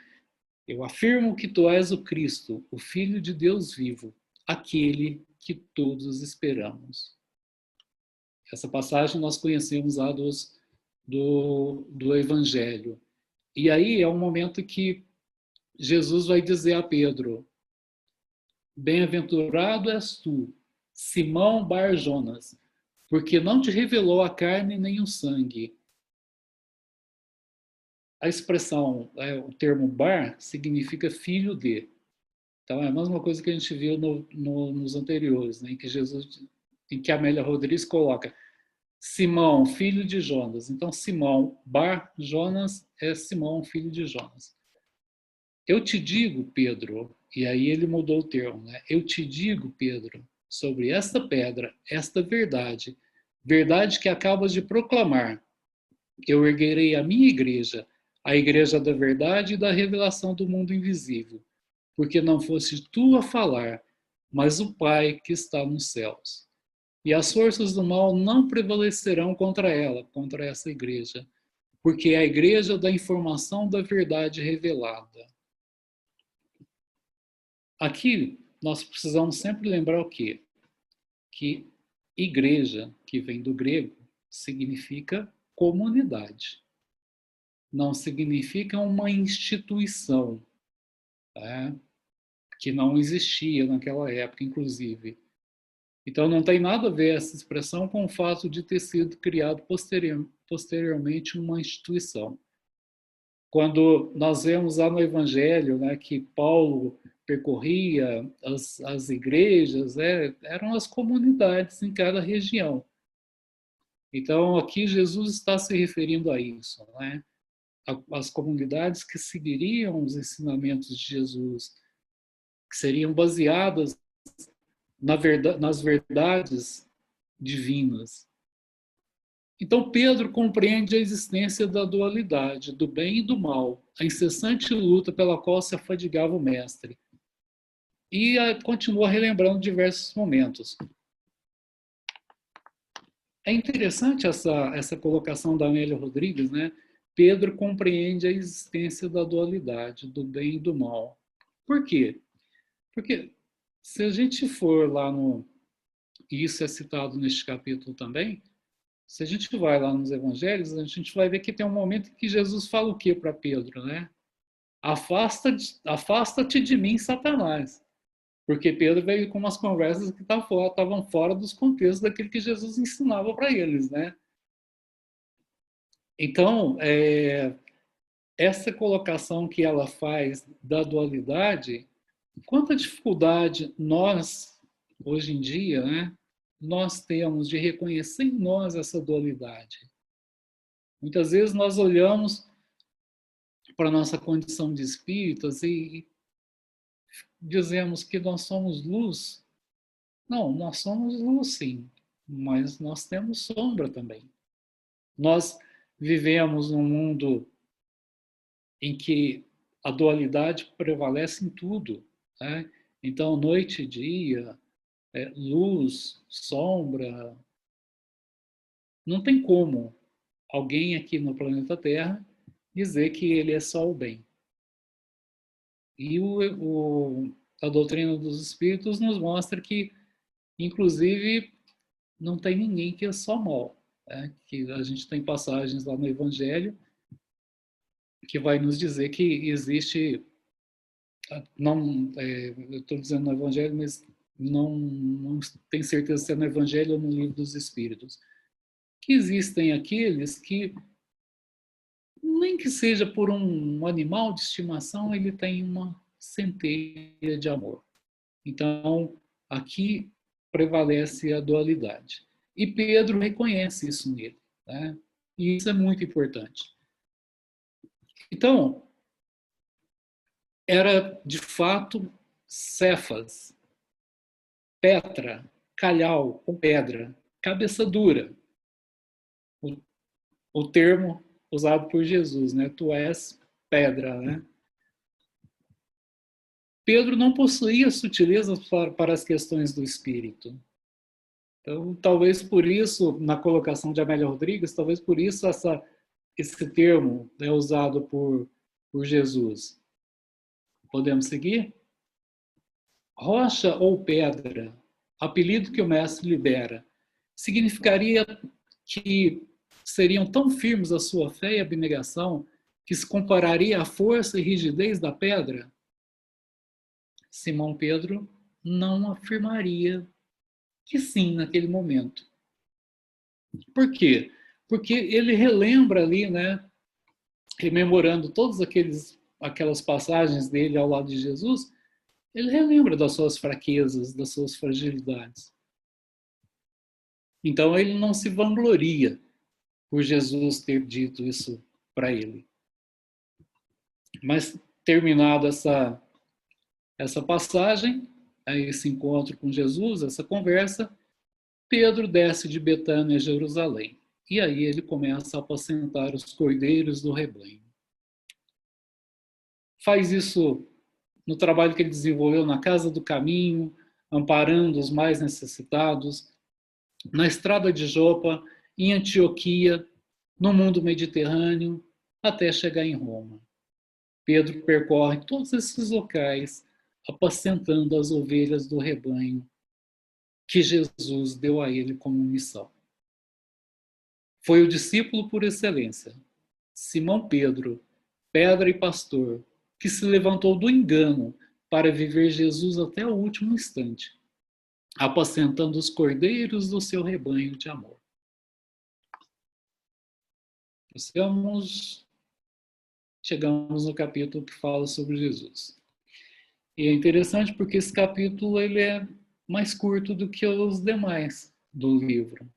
eu afirmo que tu és o Cristo, o Filho de Deus vivo, aquele que todos esperamos. Essa passagem nós conhecemos lá do Evangelho. E aí é um momento que Jesus vai dizer a Pedro, bem-aventurado és tu, Simão Bar-Jonas, porque não te revelou a carne nem o sangue. A expressão, o termo bar, significa filho de. Então é a mesma coisa que a gente viu nos anteriores, né, em que a Amélia Rodrigues coloca Simão, filho de Jonas. Então Simão Bar-Jonas é Simão, filho de Jonas. Eu te digo, Pedro, e aí ele mudou o termo, né? Eu te digo, Pedro, sobre esta pedra, esta verdade, verdade que acabas de proclamar. Eu erguerei a minha igreja, a igreja da verdade e da revelação do mundo invisível, porque não foste tu a falar, mas o Pai que está nos céus. E as forças do mal não prevalecerão contra ela, contra essa igreja, porque é a igreja da informação da verdade revelada. Aqui nós precisamos sempre lembrar o quê? Que igreja, que vem do grego, significa comunidade. Não significa uma instituição, tá? Que não existia naquela época, inclusive. Então não tem nada a ver essa expressão com o fato de ter sido criado posteriormente uma instituição. Quando nós vemos lá no Evangelho, né, que Paulo percorria as igrejas, eram as comunidades em cada região. Então aqui Jesus está se referindo a isso, né? As comunidades que seguiriam os ensinamentos de Jesus, que seriam baseadas nas verdades divinas. Então Pedro compreende a existência da dualidade, do bem e do mal, a incessante luta pela qual se afadigava o mestre. E continua relembrando diversos momentos. É interessante essa colocação da Amélia Rodrigues, né? Pedro compreende a existência da dualidade, do bem e do mal. Por quê? Porque se a gente for lá e isso é citado neste capítulo também, se a gente vai lá nos evangelhos, a gente vai ver que tem um momento em que Jesus fala o quê para Pedro, né? Afasta-te de mim, Satanás. Porque Pedro veio com umas conversas que estavam fora dos contextos daquilo que Jesus ensinava para eles, né? Então, essa colocação que ela faz da dualidade, quanta dificuldade nós, hoje em dia, né, nós temos de reconhecer em nós essa dualidade. Muitas vezes nós olhamos para a nossa condição de espíritas e dizemos que nós somos luz. Não, nós somos luz, sim, mas nós temos sombra também. Nós vivemos num mundo em que a dualidade prevalece em tudo, né? Então, noite e dia, luz, sombra, não tem como alguém aqui no planeta Terra dizer que ele é só o bem. E a doutrina dos espíritos nos mostra que, inclusive, não tem ninguém que é só mal. Né? Que a gente tem passagens lá no Evangelho que vai nos dizer que existe, não, eu estou dizendo no Evangelho, mas não tenho certeza se é no Evangelho ou no Livro dos Espíritos, que existem aqueles que, nem que seja por um animal de estimação, ele tem uma centelha de amor. Então, aqui prevalece a dualidade. E Pedro reconhece isso nele, né? E isso é muito importante. Então, era de fato Cefas, Petra, calhau ou pedra, cabeça dura. O termo usado por Jesus, né? Tu és pedra, né? Pedro não possuía sutilezas para as questões do espírito. Então, talvez por isso, na colocação de Amélia Rodrigues, talvez por isso esse termo é usado por Jesus. Podemos seguir? Rocha ou pedra, apelido que o mestre libera, significaria que seriam tão firmes a sua fé e abnegação que se compararia à força e rigidez da pedra? Simão Pedro não afirmaria que sim naquele momento. Por quê? Porque ele relembra ali, né, rememorando todas aquelas passagens dele ao lado de Jesus, ele relembra das suas fraquezas, das suas fragilidades. Então ele não se vangloria por Jesus ter dito isso para ele. Mas terminada essa passagem, esse encontro com Jesus, essa conversa, Pedro desce de Betânia a Jerusalém. E aí ele começa a apacentar os cordeiros do rebanho. Faz isso no trabalho que ele desenvolveu na Casa do Caminho, amparando os mais necessitados, na estrada de Jopa, em Antioquia, no mundo mediterrâneo, até chegar em Roma. Pedro percorre todos esses locais, apacentando as ovelhas do rebanho que Jesus deu a ele como missão. Foi o discípulo por excelência, Simão Pedro, pedra e pastor, que se levantou do engano para viver Jesus até o último instante, apacentando os do seu rebanho de amor. Chegamos no capítulo que fala sobre Jesus. E é interessante porque esse capítulo ele é mais curto do que os demais do livro.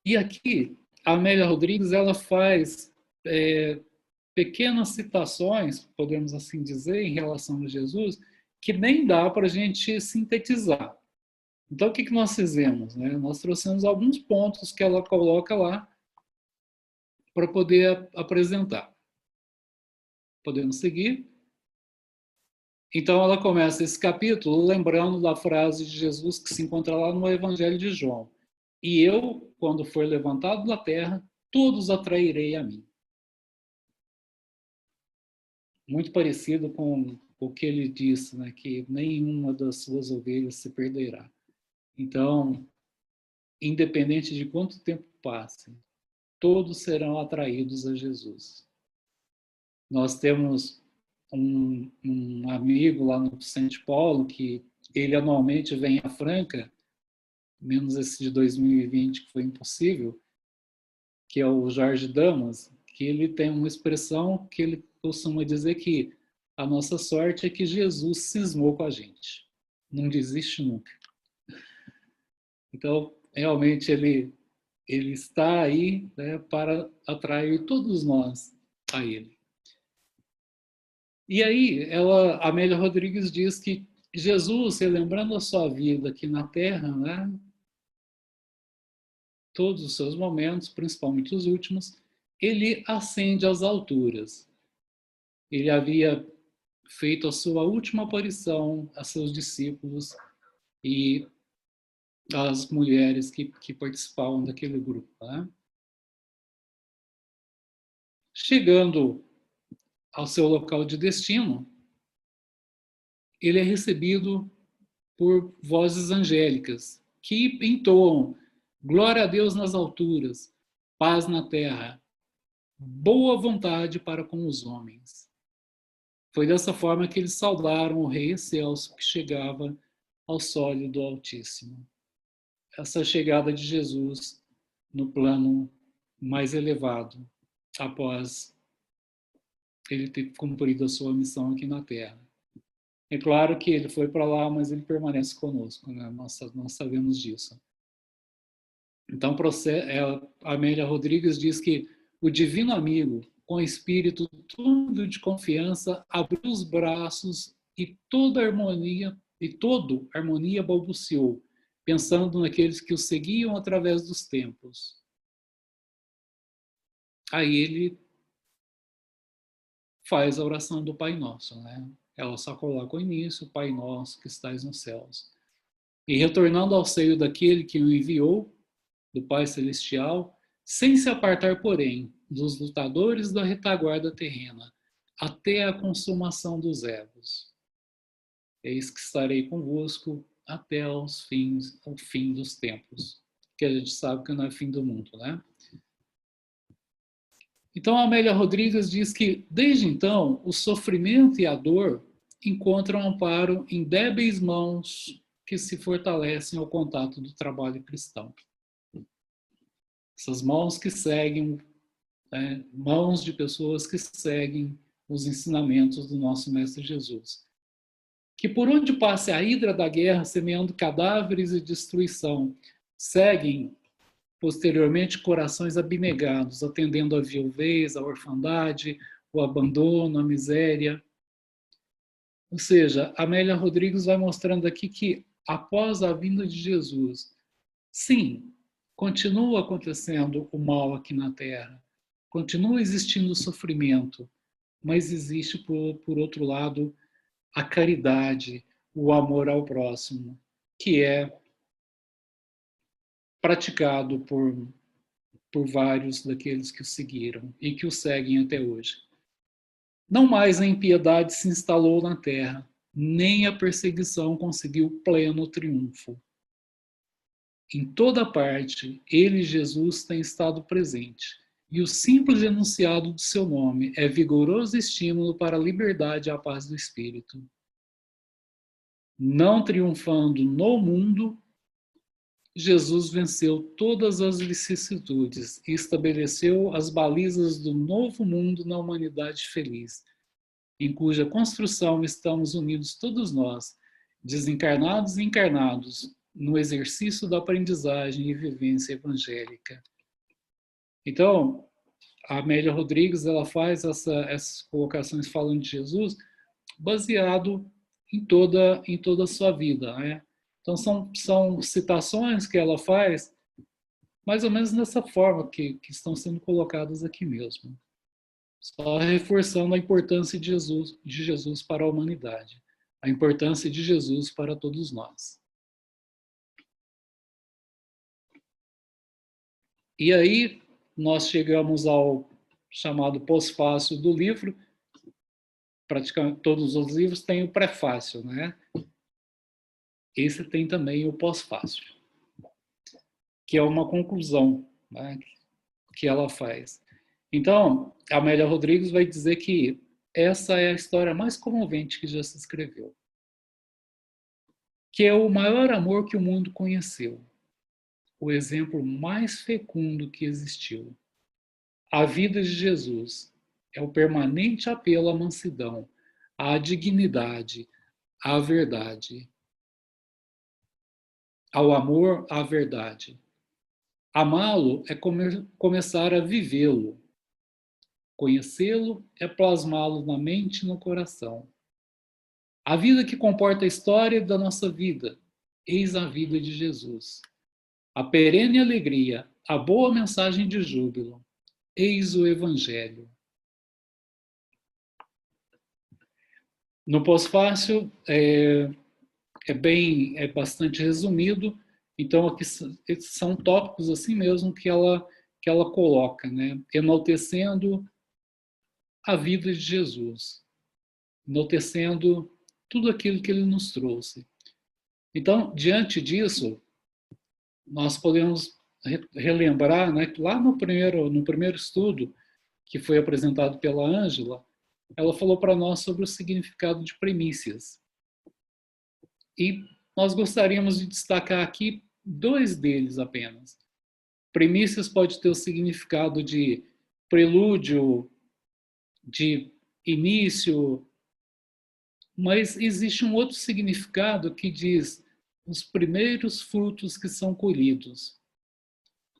E aqui, a Amélia Rodrigues ela faz pequenas citações, podemos assim dizer, em relação a Jesus, que nem dá para a gente sintetizar. Então, o que nós fizemos? Né? Nós trouxemos alguns pontos que ela coloca lá para poder apresentar. Podemos seguir? Então, ela começa esse capítulo lembrando da frase de Jesus que se encontra lá no Evangelho de João. E eu, quando for levantado da terra, todos atrairei a mim. Muito parecido com o que ele disse, né, que nenhuma das suas ovelhas se perderá. Então, independente de quanto tempo passe, todos serão atraídos a Jesus. Nós temos um amigo lá no Vicente Paulo, que ele anualmente vem a Franca, menos esse de 2020, que foi impossível, que é o Jorge Damas, que ele tem uma expressão que ele costuma dizer que a nossa sorte é que Jesus cismou com a gente. Não desiste nunca. Então, realmente, ele está aí, né, para atrair todos nós a ele. E aí, a Amélia Rodrigues diz que Jesus, relembrando a sua vida aqui na Terra, né, todos os seus momentos, principalmente os últimos, ele ascende às alturas. Ele havia feito a sua última aparição a seus discípulos e às mulheres que participavam daquele grupo. Né? Chegando ao seu local de destino, ele é recebido por vozes angélicas que entoam glória a Deus nas alturas, paz na terra, boa vontade para com os homens. Foi dessa forma que eles saudaram o Rei excelso que chegava ao sólio do Altíssimo. Essa chegada de Jesus no plano mais elevado, após ele ter cumprido a sua missão aqui na Terra. É claro que ele foi para lá, mas ele permanece conosco, né? Nós sabemos disso. Então, a Amélia Rodrigues diz que o divino amigo, com espírito todo de confiança, abriu os braços e toda harmonia balbuciou, pensando naqueles que o seguiam através dos tempos. Aí ele faz a oração do Pai Nosso, né? Ela só coloca o início, Pai Nosso que estais nos céus. E retornando ao seio daquele que o enviou, do Pai Celestial, sem se apartar, porém, dos lutadores da retaguarda terrena, até a consumação dos erros. Eis que estarei convosco até ao fim dos tempos. Que a gente sabe que não é fim do mundo, né? Então, a Amélia Rodrigues diz que, desde então, o sofrimento e a dor encontram amparo em débeis mãos que se fortalecem ao contato do trabalho cristão. Essas mãos que seguem, mãos de pessoas que seguem os ensinamentos do nosso Mestre Jesus. Que por onde passe a hidra da guerra, semeando cadáveres e destruição, seguem posteriormente corações abnegados, atendendo à viuvez, à orfandade, o abandono, a miséria. Ou seja, Amélia Rodrigues vai mostrando aqui que, após a vinda de Jesus, sim, continua acontecendo o mal aqui na Terra, continua existindo o sofrimento, mas existe, por outro lado, a caridade, o amor ao próximo, que é praticado por vários daqueles que o seguiram e que o seguem até hoje. Não mais a impiedade se instalou na terra, nem a perseguição conseguiu pleno triunfo. Em toda parte, ele, Jesus, tem estado presente, e o simples enunciado do seu nome é vigoroso estímulo para a liberdade e a paz do espírito. Não triunfando no mundo, Jesus venceu todas as vicissitudes e estabeleceu as balizas do novo mundo na humanidade feliz, em cuja construção estamos unidos todos nós, desencarnados e encarnados, no exercício da aprendizagem e vivência evangélica. Então, a Amélia Rodrigues ela faz essas colocações falando de Jesus baseado em toda a sua vida, né? Então, são citações que ela faz mais ou menos dessa forma que estão sendo colocadas aqui mesmo. Só reforçando a importância de Jesus para a humanidade, a importância de Jesus para todos nós. E aí, nós chegamos ao chamado pós-fácio do livro. Praticamente todos os livros têm o prefácio, né? Esse tem também o pós-fácio, que é uma conclusão, né, que ela faz. Então, a Amélia Rodrigues vai dizer que essa é a história mais comovente que já se escreveu, que é o maior amor que o mundo conheceu, o exemplo mais fecundo que existiu. A vida de Jesus é o permanente apelo à mansidão, à dignidade, à verdade, ao amor, à verdade. Amá-lo é começar a vivê-lo. Conhecê-lo é plasmá-lo na mente e no coração. A vida que comporta a história da nossa vida, eis a vida de Jesus. A perene alegria, a boa mensagem de júbilo, eis o Evangelho. No pós-fácio é bastante resumido, então aqui são tópicos assim mesmo que ela coloca, né? Enaltecendo a vida de Jesus, enaltecendo tudo aquilo que ele nos trouxe. Então, diante disso, nós podemos relembrar, né, que lá no primeiro estudo, que foi apresentado pela Ângela, ela falou para nós sobre o significado de primícias. E nós gostaríamos de destacar aqui 2 deles apenas. Primícias pode ter o significado de prelúdio, de início, mas existe um outro significado que diz os primeiros frutos que são colhidos.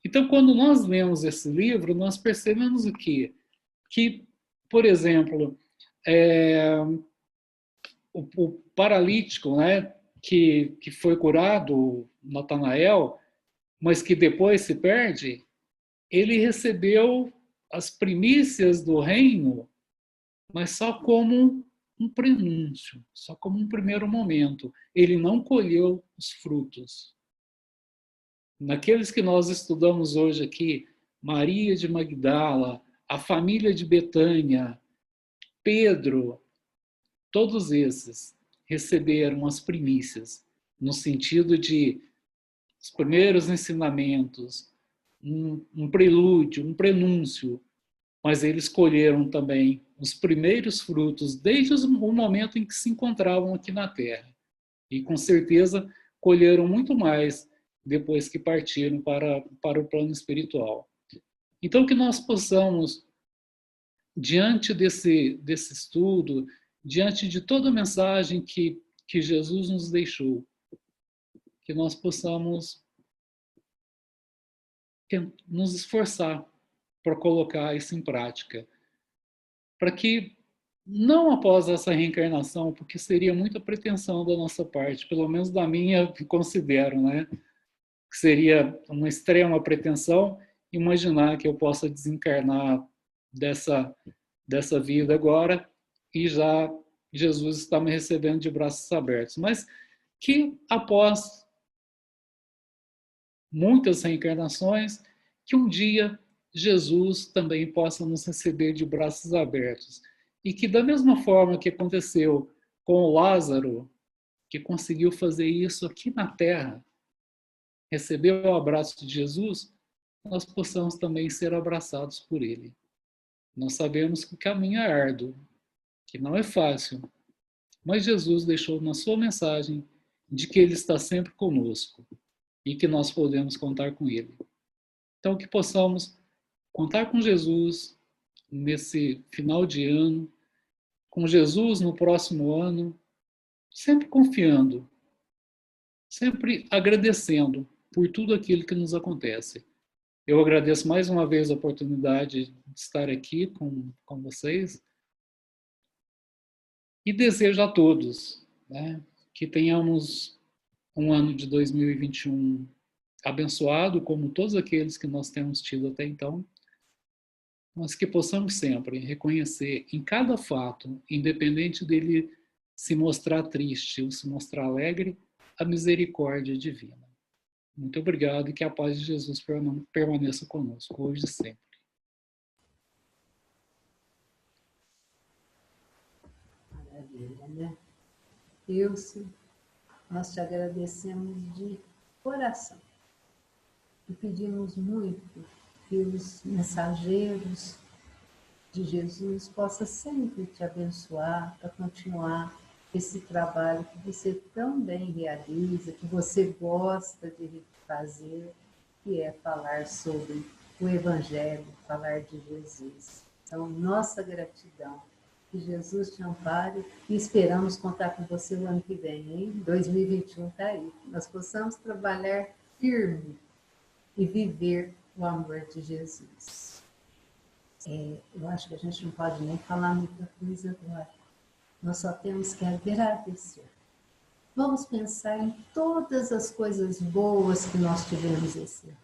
Então, quando nós lemos esse livro, nós percebemos o quê? Que, por exemplo, o paralítico, né, que foi curado, Natanael, mas que depois se perde, ele recebeu as primícias do reino, mas só como um prenúncio, só como um primeiro momento. Ele não colheu os frutos. Naqueles que nós estudamos hoje aqui, Maria de Magdala, a família de Betânia, Pedro, todos esses receberam as primícias, no sentido de os primeiros ensinamentos, um prelúdio, um prenúncio, mas eles colheram também os primeiros frutos desde o momento em que se encontravam aqui na Terra. E com certeza colheram muito mais depois que partiram para o plano espiritual. Então, que nós possamos, diante desse estudo, diante de toda a mensagem que Jesus nos deixou, que nós possamos nos esforçar para colocar isso em prática. Para que, não após essa reencarnação, porque seria muita pretensão da nossa parte, pelo menos da minha, considero, né? Que seria uma extrema pretensão imaginar que eu possa desencarnar dessa vida agora e já Jesus está me recebendo de braços abertos. Mas que após muitas reencarnações, que um dia Jesus também possa nos receber de braços abertos. E que da mesma forma que aconteceu com o Lázaro, que conseguiu fazer isso aqui na Terra, recebeu o abraço de Jesus, nós possamos também ser abraçados por Ele. Nós sabemos que o caminho é árduo, que não é fácil, mas Jesus deixou na sua mensagem de que Ele está sempre conosco e que nós podemos contar com Ele. Então, que possamos contar com Jesus nesse final de ano, com Jesus no próximo ano, sempre confiando, sempre agradecendo por tudo aquilo que nos acontece. Eu agradeço mais uma vez a oportunidade de estar aqui com vocês e desejo a todos, né, que tenhamos um ano de 2021 abençoado, como todos aqueles que nós temos tido até então, mas que possamos sempre reconhecer em cada fato, independente dele se mostrar triste ou se mostrar alegre, a misericórdia divina. Muito obrigado e que a paz de Jesus permaneça conosco, hoje e sempre. Maravilha, né? Ilse, nós te agradecemos de coração e pedimos muito que os mensageiros de Jesus possam sempre te abençoar para continuar esse trabalho que você tão bem realiza, que você gosta de fazer, que é falar sobre o Evangelho, falar de Jesus. Então, nossa gratidão. Que Jesus te ampare e esperamos contar com você o ano que vem, hein? 2021 está aí. Nós possamos trabalhar firme e viver o amor de Jesus. Eu acho que a gente não pode nem falar muita coisa agora. Nós só temos que agradecer. Vamos pensar em todas as coisas boas que nós tivemos esse ano.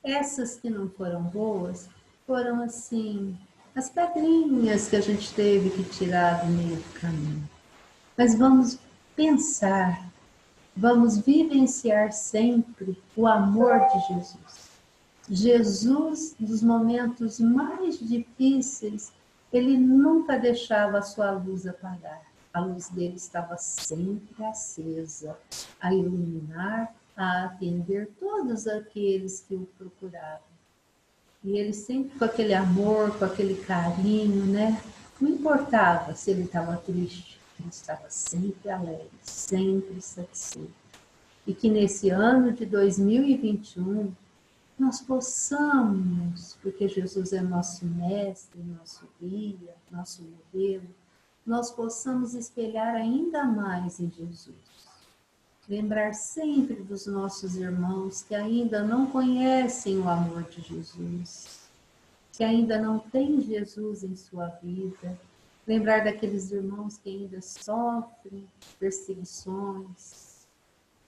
Essas que não foram boas foram assim, as pedrinhas que a gente teve que tirar do meio do caminho. Mas vamos pensar, vamos vivenciar sempre o amor de Jesus. Jesus, nos momentos mais difíceis, ele nunca deixava a sua luz apagar. A luz dele estava sempre acesa, a iluminar, a atender todos aqueles que o procuravam. E ele sempre com aquele amor, com aquele carinho, né? Não importava se ele estava triste, ele estava sempre alegre, sempre satisfeito. E que nesse ano de 2021, nós possamos, porque Jesus é nosso mestre, nosso guia, nosso modelo, nós possamos espelhar ainda mais em Jesus. Lembrar sempre dos nossos irmãos que ainda não conhecem o amor de Jesus, que ainda não têm Jesus em sua vida. Lembrar daqueles irmãos que ainda sofrem perseguições,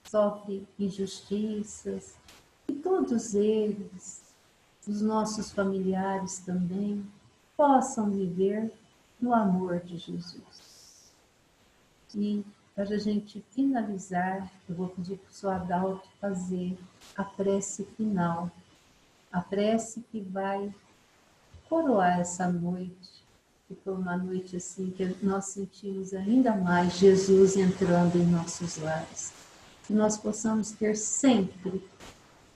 sofrem injustiças, e todos eles, os nossos familiares também, possam viver no amor de Jesus. E para a gente finalizar, eu vou pedir para o senhor Adalto fazer a prece final, a prece que vai coroar essa noite, que foi uma noite assim que nós sentimos ainda mais Jesus entrando em nossos lares. Que nós possamos ter sempre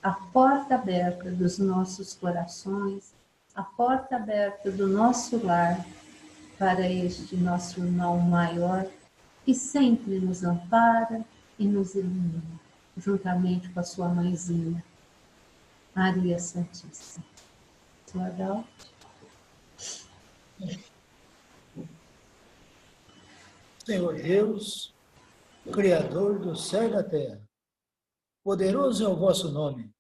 a porta aberta dos nossos corações, a porta aberta do nosso lar para este nosso irmão maior, que sempre nos ampara e nos ilumina, juntamente com a sua mãezinha, Maria Santíssima. Sua Adalto. Senhor Deus, Criador do céu e da terra, poderoso é o vosso nome,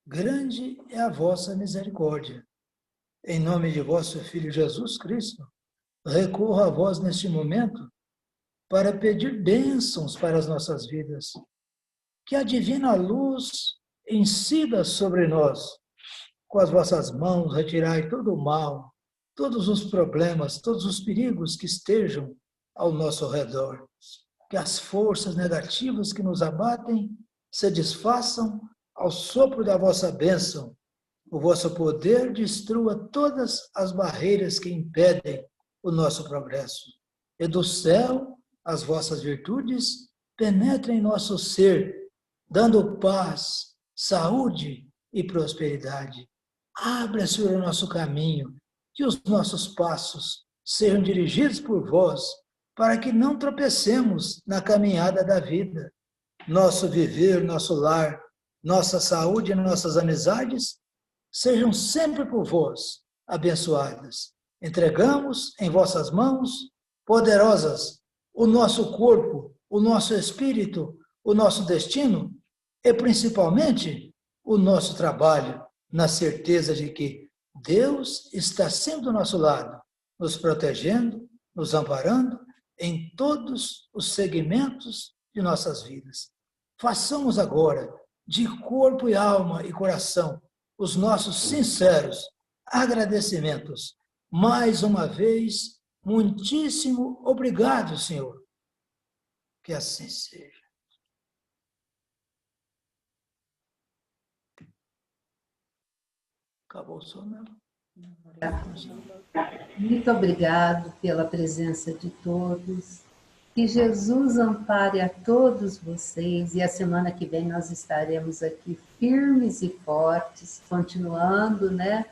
grande é a vossa misericórdia. Em nome de vosso Filho Jesus Cristo, recorro a vós neste momento para pedir bênçãos para as nossas vidas. Que a divina luz incida sobre nós. Com as vossas mãos retirai todo o mal, todos os problemas, todos os perigos que estejam ao nosso redor. Que as forças negativas que nos abatem se desfaçam ao sopro da vossa bênção. O vosso poder destrua todas as barreiras que impedem o nosso progresso. E do céu, as vossas virtudes penetrem em nosso ser, dando paz, saúde e prosperidade. Abra, Senhor, o nosso caminho, que os nossos passos sejam dirigidos por vós, para que não tropecemos na caminhada da vida. Nosso viver, nosso lar, nossa saúde e nossas amizades sejam sempre por vós abençoadas. Entregamos em vossas mãos poderosas o nosso corpo, o nosso espírito, o nosso destino e principalmente o nosso trabalho, na certeza de que Deus está sempre do nosso lado, nos protegendo, nos amparando em todos os segmentos de nossas vidas. Façamos agora, de corpo e alma e coração, os nossos sinceros agradecimentos. Mais uma vez, muitíssimo obrigado, Senhor. Que assim seja. Acabou o sono? Muito obrigado pela presença de todos. Que Jesus ampare a todos vocês. E a semana que vem nós estaremos aqui firmes e fortes, continuando, né,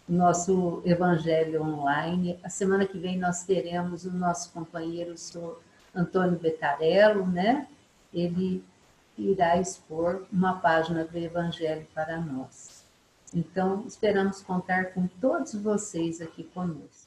o nosso Evangelho online. A semana que vem nós teremos o nosso companheiro, o senhor Antônio Betarello, né? Ele irá expor uma página do Evangelho para nós. Então, esperamos contar com todos vocês aqui conosco.